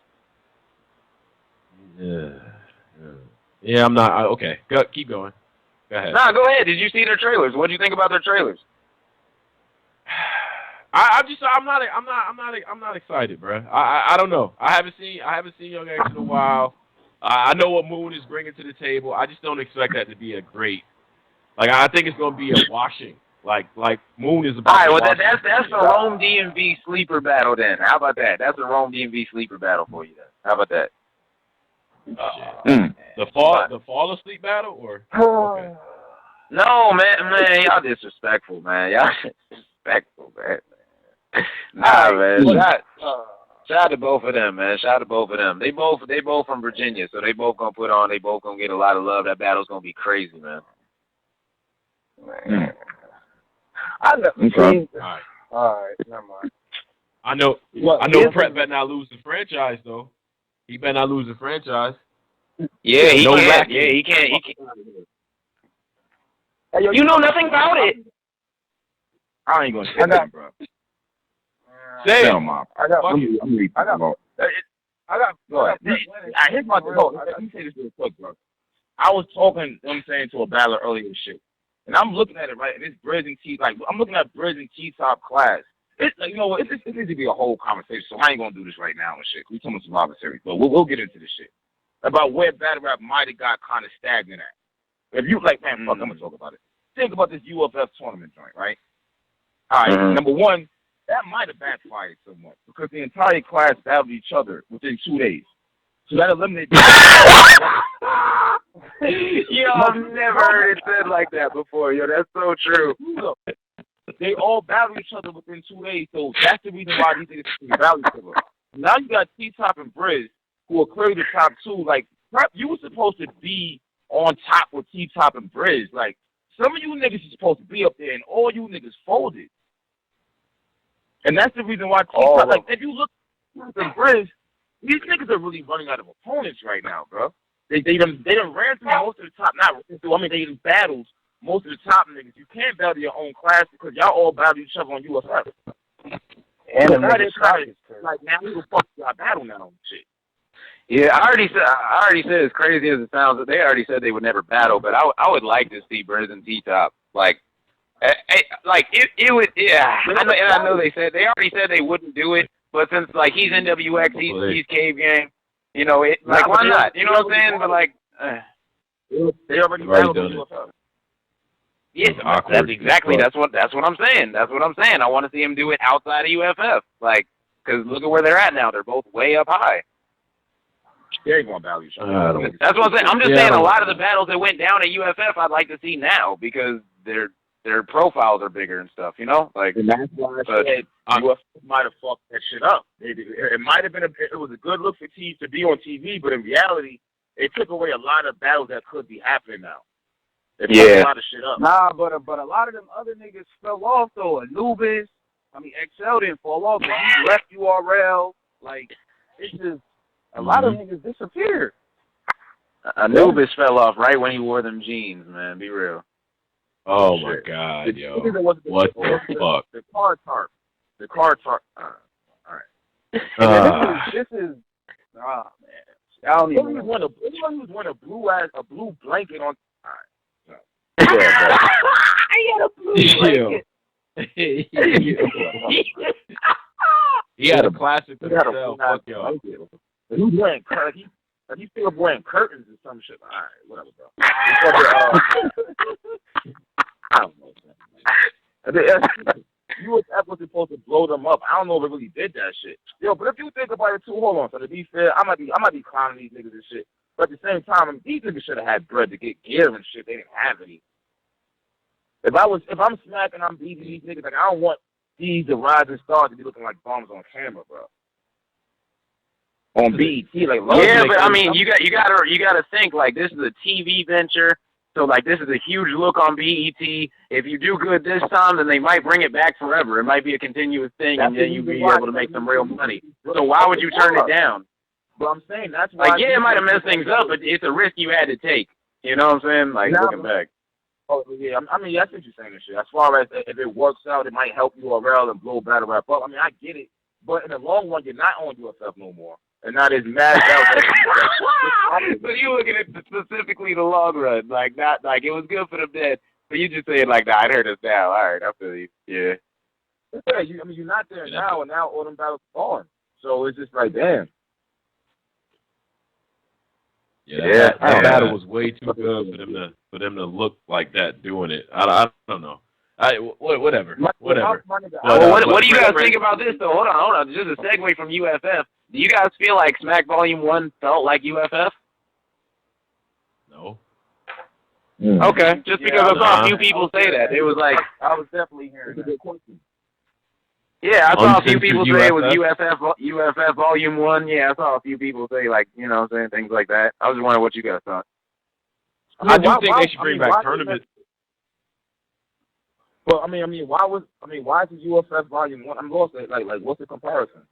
Yeah. I'm not. Okay, keep going. Go ahead. Nah, go ahead. Did you see their trailers? What do you think about their trailers? I'm not excited, bro. I don't know. I haven't seen Young X in a while. I know what Moon is bringing to the table. I just don't expect that to be a great. Like, I think it's gonna be a washing. Like Moon is about. All right, well that's the Rome DMV sleeper battle then. How about that? That's a Rome DMV sleeper battle for you then. How about that? The fall asleep battle or? Okay. No, man, y'all disrespectful, man. Y'all disrespectful, man. Nah, man. Shout out to both of them, man. Shout out to both of them. They both from Virginia, so they both gonna put on. They both gonna get a lot of love. That battle's gonna be crazy, man. I know. Okay. All right, never mind. I know Prep better not lose the franchise though. He better not lose the franchise. Yeah, he No can't. lacking. Yeah, he can't. Hey, yo, You know nothing about it. I ain't gonna say that, bro. Say it. I got. Here's my thing. Let me say this real quick, bro. I was talking, you know what I'm saying, to a battler earlier and shit. And I'm looking at it, right, and it's Briz and T, like, I'm looking at Briz and T-Top class. It's like, you know what, it needs to be a whole conversation, so I ain't gonna do this right now and shit. We talking Survivor Series, but we'll get into this shit. About where battle rap might have got kind of stagnant at. If you, like, man, fuck, I'm gonna talk about it. Think about this UFF tournament joint, right? All right, number one, that might have backfired somewhat because the entire class battled each other within 2 days. So that eliminated. Yo, I've never heard it said like that before. Yo, that's so true. They all battled each other within 2 days, so that's the reason why these niggas battled each other. Now you got T-Top and Briz, who are clearly the top two. Like, you were supposed to be on top with T-Top and Briz. Like, some of you niggas are supposed to be up there, and all you niggas folded. And that's the reason why T-Top, like, if you look at the Briz, these niggas are really running out of opponents right now, bro. They done ran through most of the top, not ran through, I mean, they done battled most of the top niggas. You can't battle your own class because y'all all battle each other on UFF. And so now they're trying to, like, now who the fuck y'all battle now and shit. Yeah, I already said, as crazy as it sounds, that they already said they would never battle, but I would like to see Briz and T-Top. Like, it would, yeah. I know they already said they wouldn't do it, but since, like, he's NWX, he's Cave Gang, you know, like, why not? You know what I'm saying? But, like, they already battled on UFF. Yes, that's exactly, that's what I'm saying. That's what I'm saying. I want to see him do it outside of UFF. Like, because look at where they're at now. They're both way up high. They ain't going to battle each other. That's what I'm saying. I'm just saying a lot of the battles that went down at UFF I'd like to see now because their profiles are bigger and stuff, you know? Like, and that's why I said UFF might have fucked that shit up. It might have been it was a good look for T to be on TV, but in reality, it took away a lot of battles that could be happening now. It fucked a lot of shit up. Nah, but a lot of them other niggas fell off though. Anubis, I mean XL didn't fall off, but he left URL. Like, it's just a lot of niggas disappeared. Anubis fell off right when he wore them jeans, man. Be real. Oh my God, yo! What the fuck? The car tarp. The car tarp. All right. This is. Ah man. I don't even. Anyone who's wearing a blue blanket on. All right. Yeah, I had a blue blanket. He had a classic himself. Fuck y'all. He's wearing curtains. He still wearing curtains or some shit. All right, whatever, bro. I don't know. USF was supposed to blow them up. I don't know if it really did that shit. Yo, but if you think about it too, hold on. So to be fair, I might be clowning these niggas and shit. But at the same time, I mean, these niggas should have had bread to get gear and shit. They didn't have any. If I'm smacking, I'm beating these niggas. Like, I don't want these the rising stars to be looking like bombs on camera, bro. On BET, like, yeah, but I mean, you gotta think, like, this is a TV venture, so like this is a huge look on BET. If you do good this time, then they might bring it back forever. It might be a continuous thing, and then you'll be able to make some real money. So why would you turn it down? But I'm saying that's why. Like, yeah, it might have messed things up, but it's a risk you had to take. You know what I'm saying? Like, looking back. Oh yeah, I mean that's what you're saying and shit. As far as if it works out, it might help URL and blow battle rap up. I mean, I get it, but in the long run, you're not on USF no more. And not as mad out. So you looking at specifically the long run, like not like it was good for them then, but you just saying like, nah, I heard us now. All right, I feel you. Yeah. Yeah, I mean, you're not there now, and now all them battles are gone. So it's just like, damn. Yeah, that battle was way too good for them to look like that doing it. I don't know. Whatever. What do you guys think about this though? Hold on. Just a segue from UFF. Do you guys feel like Smack Volume 1 felt like UFF? No. Okay, just because I saw a few people say that. It was like, I was definitely hearing that. Yeah, I saw a few people say it was UFF Volume 1. Yeah, I saw a few people say, like, you know what I'm saying, things like that. I was just wondering what you guys thought. I do think they should bring back tournaments. Well, why is it UFF Volume 1? I'm lost. Like, what's the comparison?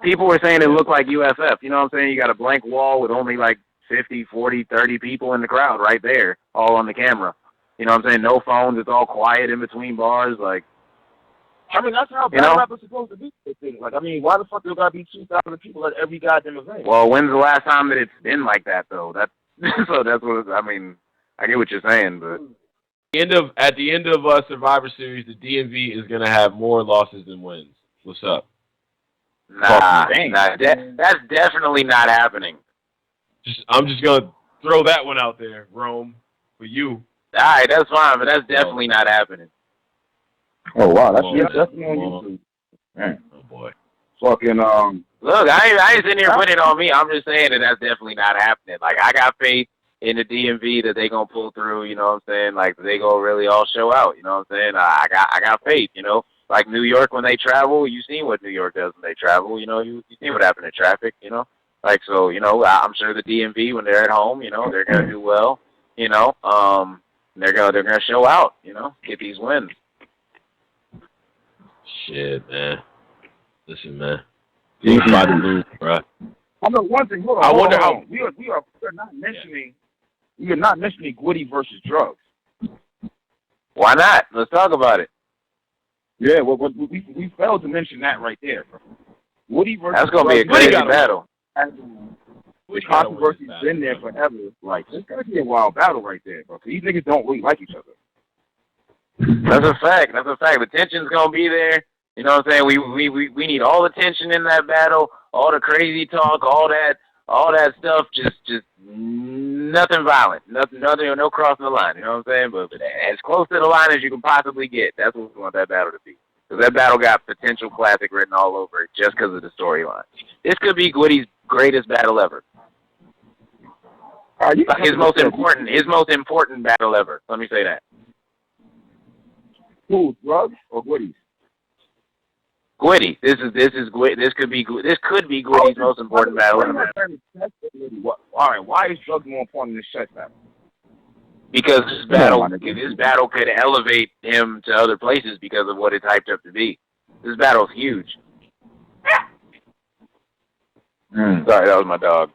People were saying it looked like UFF. You know what I'm saying? You got a blank wall with only like 50, 40, 30 people in the crowd right there, all on the camera. You know what I'm saying? No phones. It's all quiet in between bars. Like, I mean, that's how battle rap is supposed to be. Like, I mean, why the fuck there gotta be 2,000 people at every goddamn event? Well, when's the last time that it's been like that though? So that's what I mean. I get what you're saying, but At the end of Survivor Series, the DMV is gonna have more losses than wins. What's up? nah, that's definitely not happening. I'm just gonna throw that one out there, Rome, for you. All right, that's fine, but that's definitely not happening. Oh wow, that's Come on, definitely on come on. YouTube. Man, Oh boy. fucking Look, I ain't sitting here putting it on me. I'm just saying that that's definitely not happening. Like, I got faith in the DMV that they gonna pull through. You know what I'm saying? Like, they gonna really all show out. You know what I'm saying? I got faith. You know, like New York when they travel, you seen what New York does when they travel. You know, you see what happened in traffic. You know, like so. You know, I'm sure the DMV when they're at home, you know, they're gonna do well. You know, they're gonna show out. You know, get these wins. Shit, man. Listen, man. He's about to lose, bro. I know one thing. Hold on. I wonder how. We are not mentioning. We are not mentioning Woody versus drugs. Why not? Let's talk about it. Yeah, well, we failed to mention that right there, bro. Woody versus That's gonna be a drugs. crazy battle. The controversy's been there forever. Like, it's gonna be a wild battle right there, bro. These niggas don't really like each other. That's a fact. That's a fact. The tension's gonna be there. You know what I'm saying? We need all the tension in that battle, all the crazy talk, all that stuff. Just nothing violent, nothing, no crossing the line. You know what I'm saying? But as close to the line as you can possibly get. That's what we want that battle to be. Because that battle got potential classic written all over it just because of the storyline. This could be Goody's greatest battle ever. Like his most important battle ever. Let me say that. Who, drugs or Woody's? Gwitty. This could be Gwitty's most important battle ever. All right, why is drugs more important than chess battle? Because this battle could elevate him to other places because of what it's hyped up to be. This battle's huge. Sorry, that was my dog.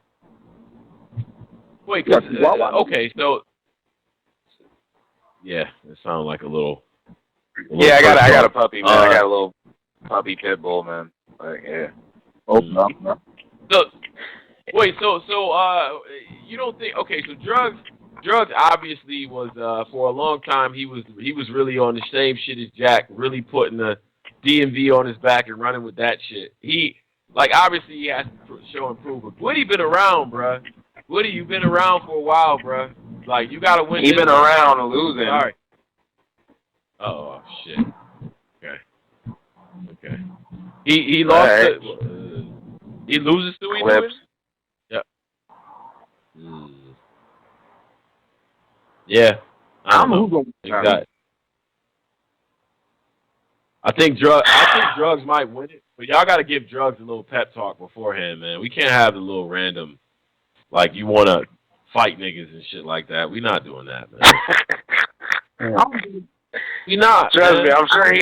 Wait, okay, so yeah, it sounded like a little. Yeah, I got a puppy, man. I got a little puppy pit bull, man. Like, yeah. oh no. So wait, so you don't think? Okay, so drugs obviously was for a long time he was really on the same shit as Jack, really putting the DMV on his back and running with that shit. He obviously he has to show and prove. But Woody been around, bruh. Woody, you've been around for a while, bruh. Like, you gotta win. He been around losing. All right. Oh shit. Okay. He lost. Right. He loses to Clips. Yeah. Yeah. I don't know. Exactly. I think drugs might win it, but y'all got to give drugs a little pep talk beforehand, man. We can't have the little random, like, you want to fight niggas and shit like that. We not doing that, man. We not. Trust me,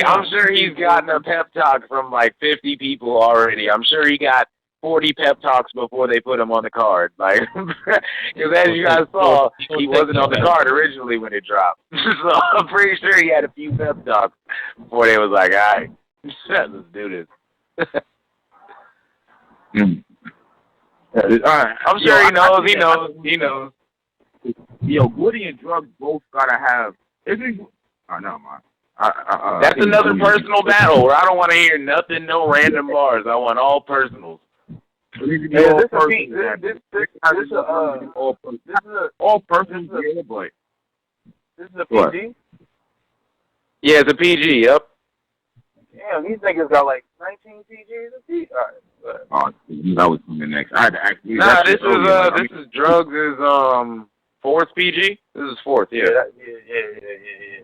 I'm sure he's gotten a pep talk from like 50 people already. I'm sure he got 40 pep talks before they put him on the card. Like, because as you guys saw, he wasn't on the card originally when it dropped. So I'm pretty sure he had a few pep talks before they was like, all right, let's do this. I'm sure he knows. Yo, Woody and drugs both gotta have. Oh no, man. That's another personal battle where I don't want to hear nothing, no random bars. I want all personals. This is a PG? Yeah, it's a PG, yep. Damn, these niggas got like 19 PGs. All right. That was coming next. I had to ask you. Nah, this is drugs is fourth PG. This is fourth, yeah. Yeah.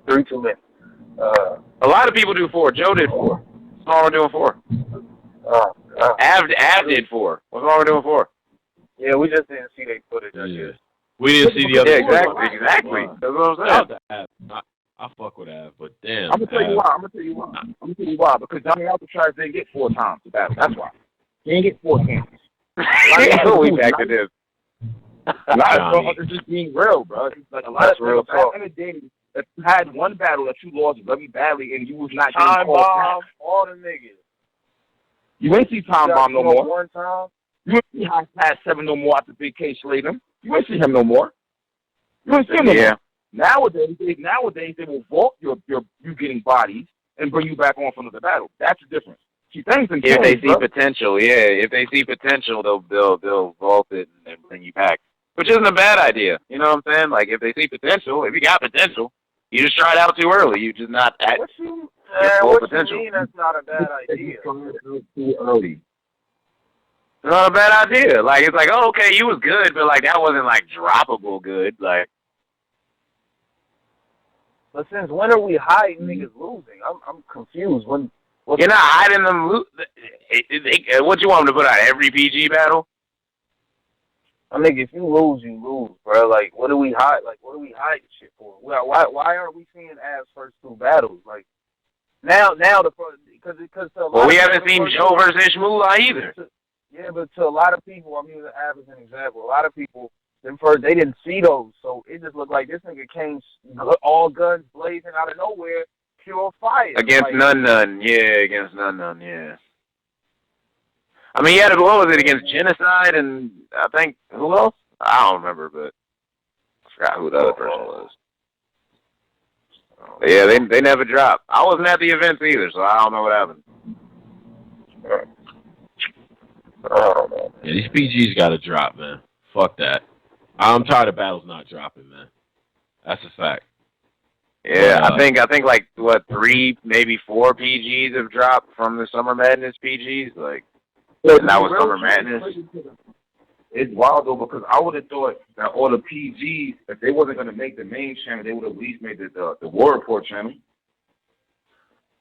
3 too many. A lot of people do 4. Joe did 4. What's wrong with doing 4? Av did 4. What's wrong with doing 4? Yeah, we just didn't see their footage. Yeah. We didn't see the other. Yeah, exactly. That's what I'm saying. I fuck with Av, but damn. I'm gonna tell you why. Because Johnny Alcatraz didn't get 4 times to battle. That's why. He didn't get 4 chances. We back to this. A lot of stuff is just being real, bro. It's like a lot of stuff. Back in the day, if you had one battle that you lost very badly and you was not getting Time called Bomb, all the niggas. You ain't see Time Bomb no more. One time. You ain't see High Pass 7 no more after Big K slayed him. You ain't see him no more. You ain't see him no Yeah. more. Nowadays they will vault you getting bodies and bring you back on for another battle. That's the difference. See, things can If change, they see bro. potential, yeah. If they see potential, they'll vault it and bring you back, which isn't a bad idea. You know what I'm saying? Like if they see potential, if you got potential, you just tried out too early. You just not at What you full what potential. you mean that's not a bad idea? Too early. It's not a bad idea. Like it's like, oh, okay, you was good, but like that wasn't like droppable good. Like, But since when are we hiding niggas losing? I'm confused. you're not hiding them. What you want them to put out every PG battle? I mean, if you lose, you lose, bro. Like, what do we hide? Like, what do we hide shit for? Why aren't we seeing Av's first two battles? Like, now because Well, we haven't seen Joe versus Ishmula either. Yeah, but to a lot of people, I'm using Av as an example. A lot of people, them first, they didn't see those, so it just looked like this nigga came all guns blazing out of nowhere, pure fire. Against like, none, yeah, against none, yeah. I mean, he had what was it against Genocide and I think who else? I don't remember, but I forgot who the other person was. But yeah, they never dropped. I wasn't at the events either, so I don't know what happened. Yeah, these PGs got to drop, man. Fuck that. I'm tired of battles not dropping, man. That's a fact. Yeah, I think like what 3, maybe 4 PGs have dropped from the Summer Madness PGs, like, and that was Summer Madness. It's wild though because I would have thought that all the PGs, if they wasn't gonna make the main channel, they would have at least made the War Report channel.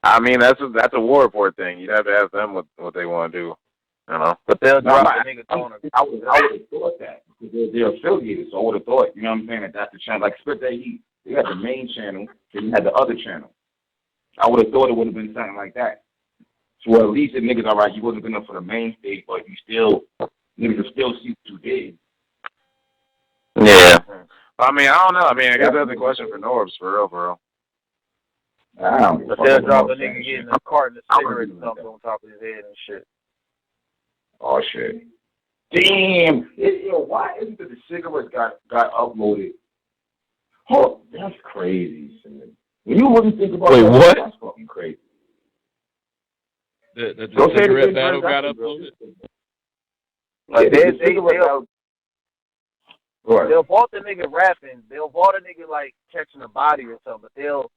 I mean, that's a War Report thing. You'd have to ask them what they want to do. You know, but they'll drop I the nigga throwing would have thought that because they're affiliated, so I would have thought, you know what I'm saying, that's the channel. Like Spit That Heat, they had the main channel, then you had the other channel. I would have thought it would have been something like that. So at least the niggas, all right, you wasn't good enough for the main stage, but niggas will still see what you did. Yeah. I mean, I don't know. I mean, I guess that's a question for Norbs, for real. But they'll drop a nigga getting a carton of cigarettes dumped on top of his head and shit. Oh shit! Damn! Why isn't it the cigarettes got uploaded? Oh, that's crazy, son. When you really think about Wait, that, what? That's fucking crazy. The cigarette battle got uploaded? Like they'll vault the nigga rapping. They'll vault a nigga like catching a body or something. But they'll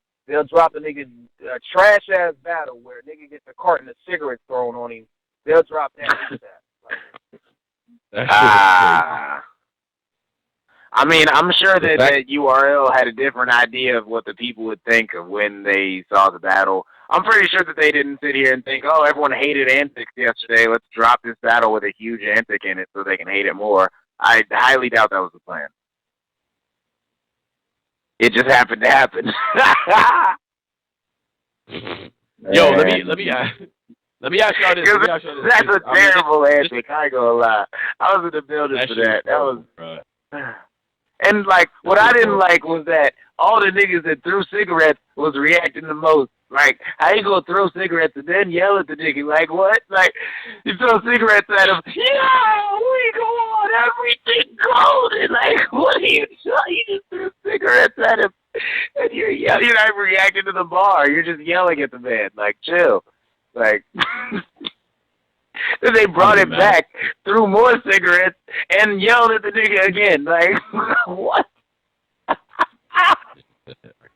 drop a nigga a trash ass battle where a nigga gets a carton of cigarettes thrown on him. They'll drop that. I mean, I'm sure that URL had a different idea of what the people would think of when they saw the battle. I'm pretty sure that they didn't sit here and think, oh, everyone hated Antics yesterday. Let's drop this battle with a huge Antic in it so they can hate it more. I highly doubt that was the plan. It just happened to happen. Yo, let me ask y'all this. That's a terrible Antic. I ain't gonna lie. I was in the building for that. That was. And like, what I didn't like was that all the niggas that threw cigarettes was reacting the most. Like, how you gonna throw cigarettes and then yell at the nigga? Like, what? Like, you throw cigarettes at him. Yeah, we go on everything golden. Like, what are you doing? You just threw cigarettes at him, and you're yelling. You're not reacting to the bar. You're just yelling at the man. Like, chill. Like. Then they brought it back, threw more cigarettes, and yelled at the nigga again. Like, what?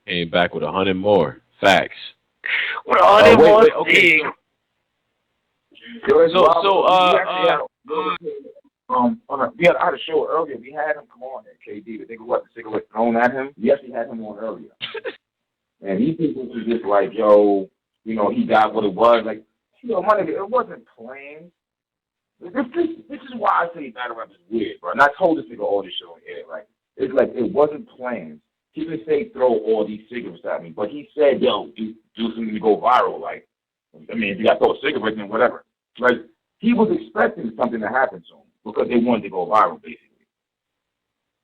Came back with 100 more. Facts. With 100 more okay. I had a show earlier. We had him come on at KD. The nigga who had the cigarette thrown at him. We actually had him on earlier. And these people was just like, yo, you know, he got what it was. Like, you know, my nigga, it wasn't planned. This is why I say battle rap is weird, bro. And I told this nigga all this shit on air. Like, it's like it wasn't planned. He didn't say throw all these cigarettes at me, but he said, yo, do something to go viral. Like, I mean, if you got to throw cigarettes and whatever. Like, he was expecting something to happen to him because they wanted to go viral, basically.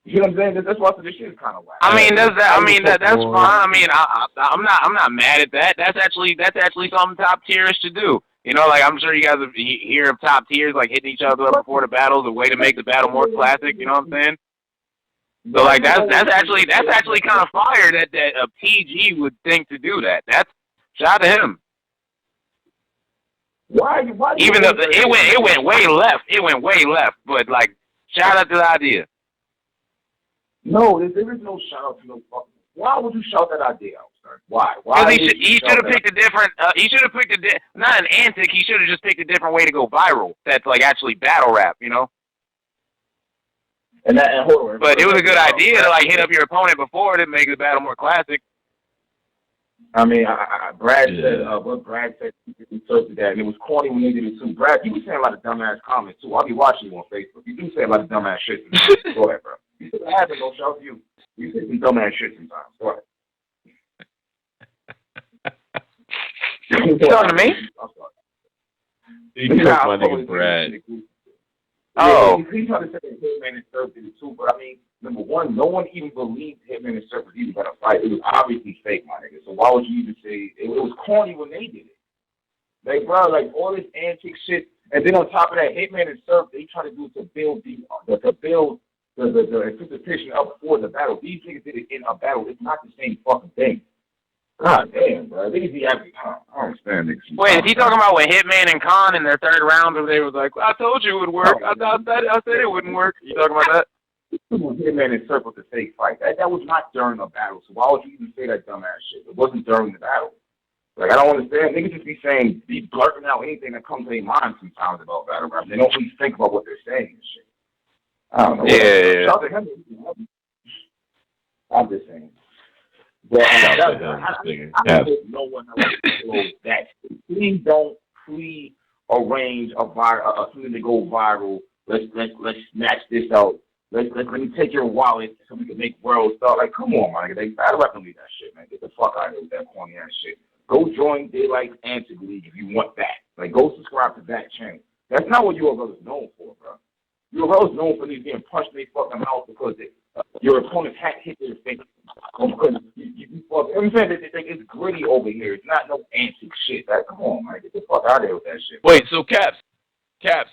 You know what I'm saying? That's why this shit is kind of whack. I mean, that's fine. I mean, I'm not mad at that. That's actually something top tierish to do. You know, like I'm sure you guys hear of top tiers like hitting each other up before the battles, a way to make the battle more classic. You know what I'm saying? So like that's actually kind of fire that a PG would think to do that. That's shout out to him. Why Even though it went way left. It went way left. But like shout out to the idea. No, there is no shout out to no fucking. Why would you shout that idea out, sir? Why? Because he should have picked a different. He should have picked not an antic. He should have just picked a different way to go viral. That's like actually battle rap, you know. And hold on. But it was a good idea to like hit up your opponent before to make the battle more classic. I mean, Brad said what Brad said. He interpreted that, and it was corny when they did it too. Brad, you was saying a lot of dumbass comments too. I'll be watching you on Facebook. You do say a lot of dumbass shit. Go ahead, bro. You said I haven't no shout to you. You say some dumbass shit sometimes. Go ahead. You talking to me? I'm sorry. He took my nigga Brad. Oh. He tried to say that Hitman and Surf did it too, but I mean, number one, no one even believed Hitman and Surf was even gonna fight. It was obviously fake, my nigga. So why would you even say it was corny when they did it? Like, bro, like all this antique shit, and then on top of that, Hitman and Surf, they try to do it to build the anticipation up for the battle. These niggas did it in a battle. It's not the same fucking thing. God damn, bro. Niggas be having time. I don't understand niggas. Wait, is he talking about with Hitman and Khan in their third round where they was like, I told you it would work. I said it wouldn't work. You talking about that? Hitman and Surf was a fake fight. That was not during a battle. So why would you even say that dumbass shit? It wasn't during the battle. Like, I don't understand. Niggas just be blurting out anything that comes to their mind sometimes about battle rap. They don't really think about what they're saying and shit. I don't know. Yeah. Shout to him. I'm just saying. But I hope no one else that. Please don't pre-arrange something to go viral. Let's snatch this out. Let me take your wallet so we can make world stuff. Like, come on, my nigga. They battle rap don't need that shit, man. Get the fuck out of here with that corny ass shit. Go join Daylight's Antic League if you want that. Like, go subscribe to that channel. That's not what URL is known for, bro. URL is known for these getting punched in their fucking mouth because your opponent's hat hit their face. Because I'm saying that it's gritty over here. It's not no antique shit. Like, come on, man. Get the fuck out of here with that shit. Wait, so Caps.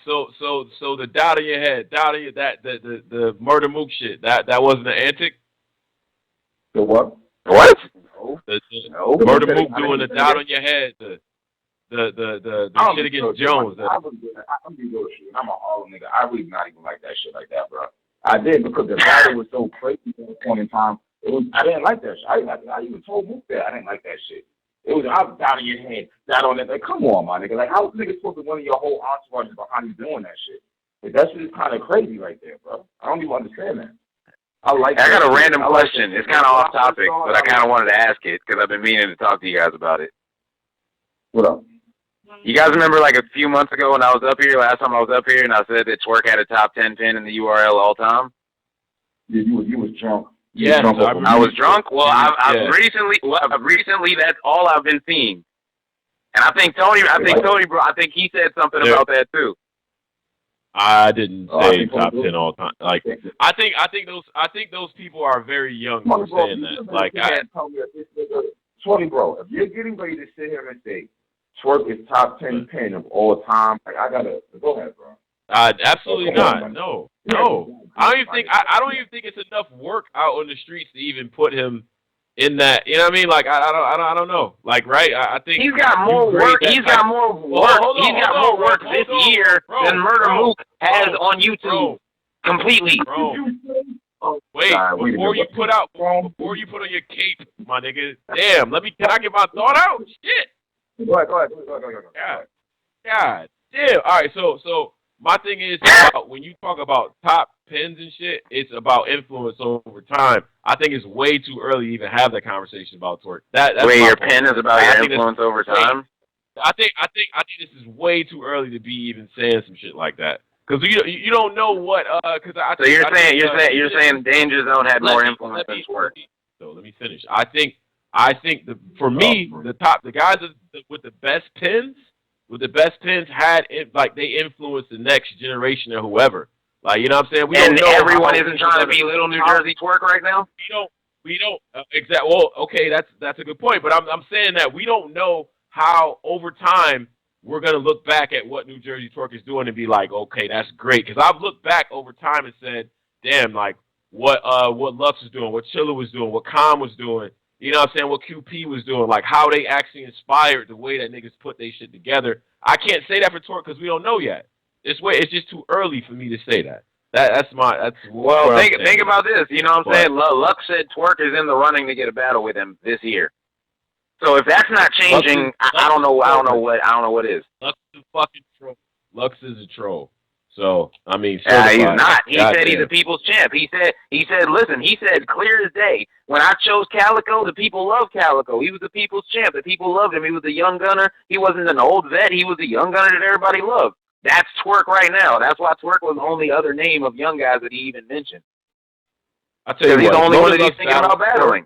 So the doubt in your head, the Murder Mook shit, that wasn't an antic? The what? What? No. The Murder Mook doing the doubt on your head, the shit against Jones. I'm being real shit. I'm a Harlem nigga. I really not even like that shit like that, bro. I did because the battle was so crazy at that point in time. I didn't like that shit. I even told Mook that I didn't like that shit. It was out down in your head, that on that. Like, come on, my nigga. Like, how is nigga supposed to one of your whole entourage behind you doing that shit? Like, that shit is kind of crazy right there, bro. I don't even understand that. I got a random question. It's kind of off topic, but I kind of wanted to ask it because I've been meaning to talk to you guys about it. What up? You guys remember like a few months ago when I was up here, last time I was up here, and I said that Twerk had a top 10 pin in the URL all time? Yeah, you was drunk. Yeah, I was drunk. Well, I've recently that's all I've been seeing, and I think Tony, bro, I think he said something about that too. I didn't say top 10 all time. Like, I think those people are very young for saying that. Like, Tony, bro, if you're getting ready to sit here and say Twerk is top 10 pin of all time, like, I gotta go ahead, bro. Absolutely not. No. I don't even think it's enough work out on the streets to even put him in that. You know what I mean? Like, I don't know. Like, right? I think he's got more work. He's got more work this year than Murder Mook has on YouTube. Completely. Bro. Wait, before you put on your cape, my nigga. Damn, can I get my thought out? Shit. Go ahead. God damn. All right, so my thing is about when you talk about top pins and shit, it's about influence over time. I think it's way too early to even have that conversation about Twerk. That's your pin is about your influence over time. I think this is way too early to be even saying some shit like that. Because you don't know what So you're saying Danger Zone had more influence than Twerk. So let me finish. I think for me the guys with the best pins had like they influenced the next generation or whoever. Like, you know what I'm saying? We don't know everyone isn't trying to be little New Jersey Twerk right now. We don't exactly. Well, okay, that's a good point. But I'm saying that we don't know how over time we're gonna look back at what New Jersey Twerk is doing and be like, okay, that's great. Because I've looked back over time and said, damn, like what Lux was doing, what Chilla was doing, what Khan was doing. You know what I'm saying? What QP was doing, like how they actually inspired the way that niggas put their shit together. I can't say that for Twerk because we don't know yet. It's just too early for me to say that. Well, think about this. You know what I'm saying? Lux said Twerk is in the running to get a battle with him this year. So if that's not changing, I don't know what is. Lux is a fucking troll. Lux is a troll. So I mean, he's not. He said he's a people's champ. He said, listen, he said clear as day. When I chose Calico, the people loved Calico. He was the people's champ. The people loved him. He was a young gunner. He wasn't an old vet. He was a young gunner that everybody loved. That's Twerk right now. That's why Twerk was the only other name of young guys that he even mentioned. I tell you what, he's the only one that he's thinking about battling.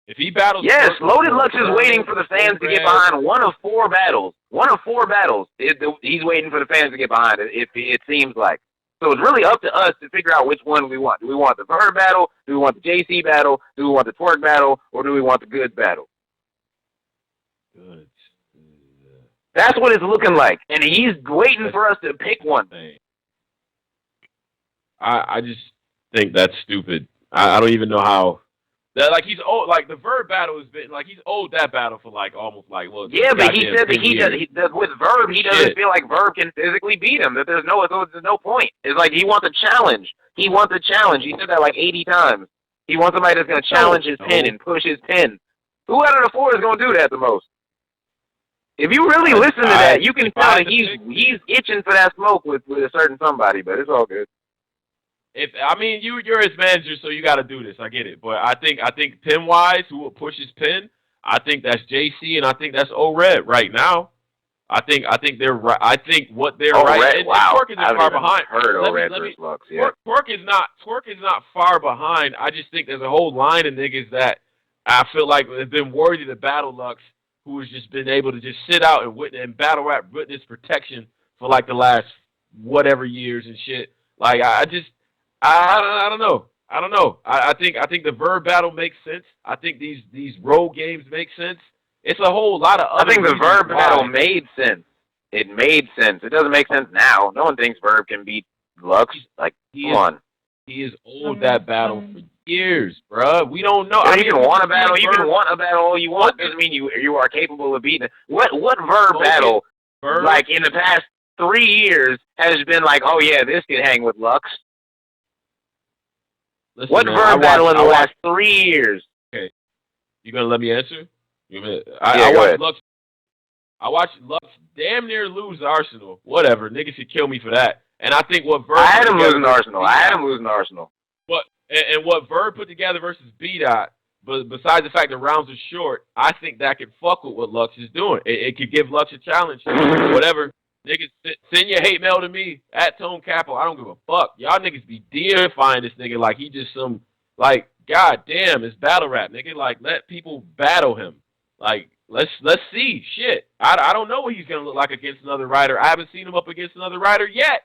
If he battles, yes, Loaded Lux is waiting for the fans to get behind one of 4 battles. One of 4 battles. He's waiting for the fans to get behind it. It seems like. So it's really up to us to figure out which one we want. Do we want the Verb battle? Do we want the JC battle? Do we want the Twerk battle? Or do we want the Goods battle? Good. That's what it's looking like, and he's waiting for us to pick one. I just think that's stupid. I don't even know how. That like he's old. Like the Verb battle has been like he's owed that battle for like almost like well. Yeah, but he said that he does with Verb. He doesn't feel like Verb can physically beat him. That there's no point. It's like he wants a challenge. He wants a challenge. He said that like 80 times. He wants somebody that's going to challenge his pin and push his pin. Who out of the 4 is going to do that the most? If you really listen to that, you can tell that he's itching for that smoke with a certain somebody, but it's all good. You're his manager, so you got to do this. I get it, but I think pin wise, who will push his pin? I think that's JC, and I think that's O-Red right now. I think they're right. I think what they're right. And Twerk is not far behind. Twerk is not far behind. I just think there's a whole line of niggas that I feel like have been worthy to battle Lux, who has just been able to just sit out and battle rap witness protection for like the last whatever years and shit. Like I don't know. I think the Verb battle makes sense. I think these role games make sense. It's a whole lot of other. I think the Verb battle made sense. It made sense. It doesn't make sense now. No one thinks Verb can beat Lux. Like, come on. He has owed that battle for years, bruh. We don't know. You can want a battle. You can want a battle all you want. Doesn't mean you are capable of beating it. What Verb battle, like in the past 3 years, has been like, oh yeah, this could hang with Lux? Listen, what Verb battle in the last 3 years? Okay, you gonna let me answer? I watched Lux damn near lose to Arsenal. Whatever, niggas should kill me for that. And I think what Verb I had him losing to Arsenal. And what Verb put together versus B-Dot, but besides the fact the rounds are short, I think that could fuck with what Lux is doing. It could give Lux a challenge. Whatever. Niggas, send your hate mail to me at Tone Capo. I don't give a fuck. Y'all niggas be deifying this nigga like he just some, like, goddamn, it's battle rap, nigga. Like, let people battle him. Like, let's see. Shit. I don't know what he's going to look like against another writer. I haven't seen him up against another writer yet.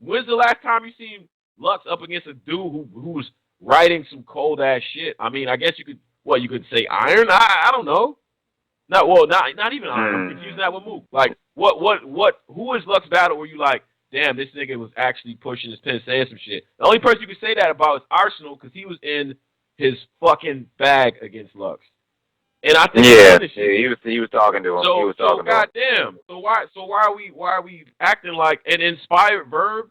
When's the last time you seen Lux up against a dude who's writing some cold-ass shit? I mean, I guess you could say Iron? I don't know. Not even Iron. I'm confusing that with Mook. Like, who is Lux battle where you like, damn, this nigga was actually pushing his pen, saying some shit? The only person you can say that about is Arsenal because he was in his fucking bag against Lux. And I think he was talking to him. So goddamn. So why are we acting like an inspired Verb?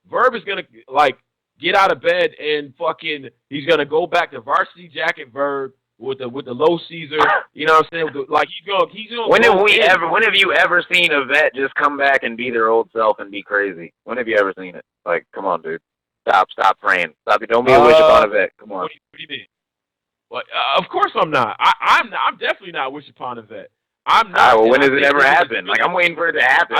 Verb is gonna like get out of bed and fucking he's gonna go back to varsity jacket Verb with the low Caesar. You know what I'm saying? Like he's gonna. When have you ever seen a vet just come back and be their old self and be crazy? When have you ever seen it? Like, come on, dude. Stop praying. Don't be a wish upon a vet. Come on. What do you mean? Well, of course I'm not. I'm definitely not wish upon a vet. I'm not. Well, when does it ever happen? Like, I'm waiting for it to happen.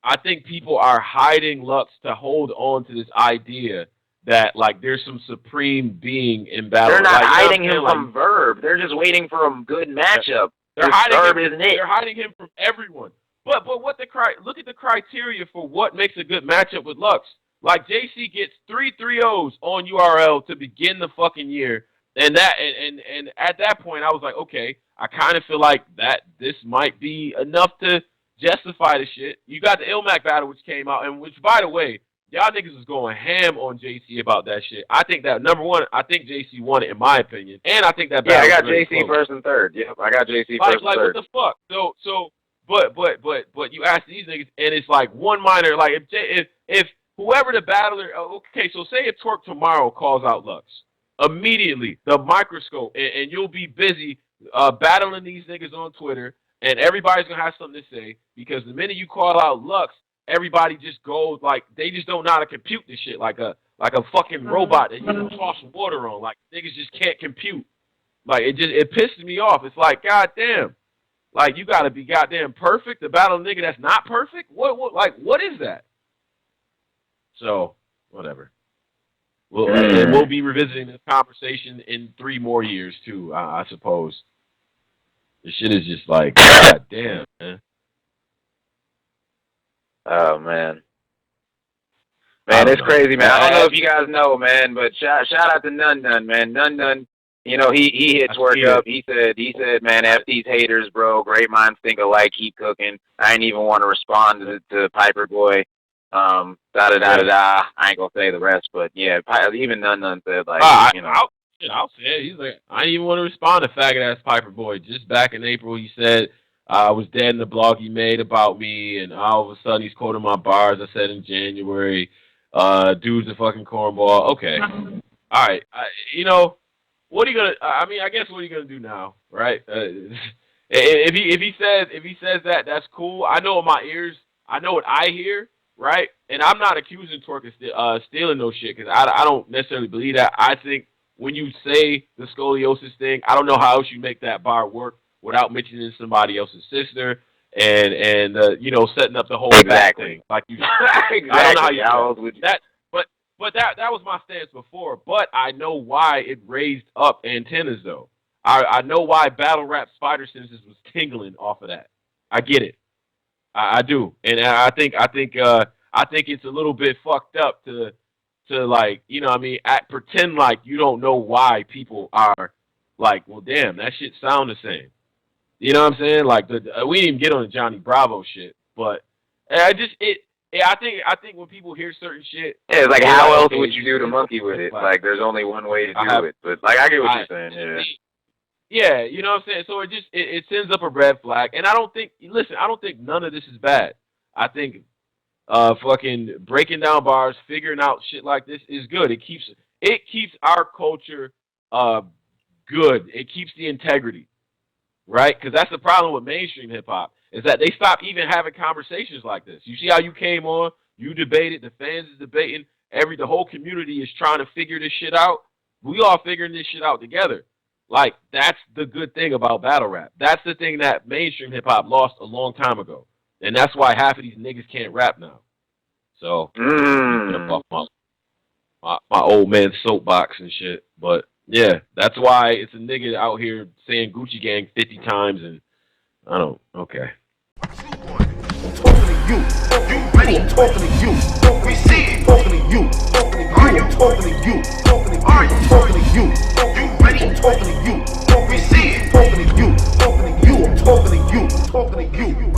I think people are hiding Lux to hold on to this idea that like there's some supreme being in battle. They're not hiding him from Verb. They're just waiting for a good matchup. They're hiding him from everyone. But look at the criteria for what makes a good matchup with Lux. Like JC gets 3 3-0s on URL to begin the fucking year. And at that point, I was like, okay, I kind of feel like that this might be enough to justify the shit. You got the Ilmac battle, which came out, and which, by the way, y'all niggas was going ham on JC about that shit. I think that, number one, I think JC won it, in my opinion. And I think that Yeah, I got really JC close. first and third. Yep, I got JC first and like third. what the fuck? But you ask these niggas, and it's like one minor, like if whoever the battler, okay, so say if Twerk tomorrow calls out Lux, immediately the microscope, and you'll be busy battling these niggas on Twitter, and everybody's gonna have something to say, because the minute you call out Lux, everybody just goes like they just don't know how to compute this shit like a fucking robot that you can toss water on. Like niggas just can't compute. Like it pisses me off. It's like, goddamn. Like, you gotta be goddamn perfect to battle a nigga that's not perfect? What is that? So, whatever. We'll be revisiting this conversation in 3 more years, too, I suppose. This shit is just like, goddamn, man. Oh, man. Man, it's crazy, man. I don't know if you guys know, man, but shout out to Nun, man. Nun. You know, he hit Twerk up. He said, man, F these haters, bro. Great minds think alike. Keep cooking. I ain't even want to respond to Piper Boy. I ain't gonna say the rest, but yeah, even Nun said like, you know. I'll say it. He's like, I didn't even want to respond to faggot ass Piper Boy. Just back in April, he said I was dead in the blog he made about me, and all of a sudden he's quoting my bars I said in January. Dude's a fucking cornball. Okay, all right. You know. What are you gonna? I mean, I guess what are you gonna do now, right? If he says that, that's cool. I know what my ears. I know what I hear, right? And I'm not accusing Twerk of stealing no shit, because I don't necessarily believe that. I think when you say the scoliosis thing, I don't know how else you make that bar work without mentioning somebody else's sister and you know, setting up the whole back thing. Like you, exactly. I don't know how you do that. But that was my stance before. But I know why it raised up antennas, though. I know why battle rap spider senses was tingling off of that. I get it. I do, and I think it's a little bit fucked up to like, you know what I mean, pretend like you don't know why people are like, well, damn, that shit sound the same. You know what I'm saying? Like we didn't even get on the Johnny Bravo shit, but I think when people hear certain shit, yeah, it's like, how else would you do to monkey with it? Like, there's only one way to do it. But like, I get what you're saying. Yeah. Yeah, you know what I'm saying? So it sends up a red flag. And I don't think none of this is bad. I think fucking breaking down bars, figuring out shit like this is good. It keeps our culture good. It keeps the integrity, right? Because that's the problem with mainstream hip hop, is that they stop even having conversations like this. You see how you came on, you debated, the fans is debating, the whole community is trying to figure this shit out. We all figuring this shit out together. Like, that's the good thing about battle rap. That's the thing that mainstream hip hop lost a long time ago. And that's why half of these niggas can't rap now. So, my old man soapbox and shit. But yeah, that's why it's a nigga out here saying Gucci Gang 50 times, and I don't, okay. You ready? I'm talking to you. We see it. Talking to you. Are you talking to you? Are you talking to you? You ready? I'm talking to you. We see it. Talking to you. I'm talking to you. Talking to you.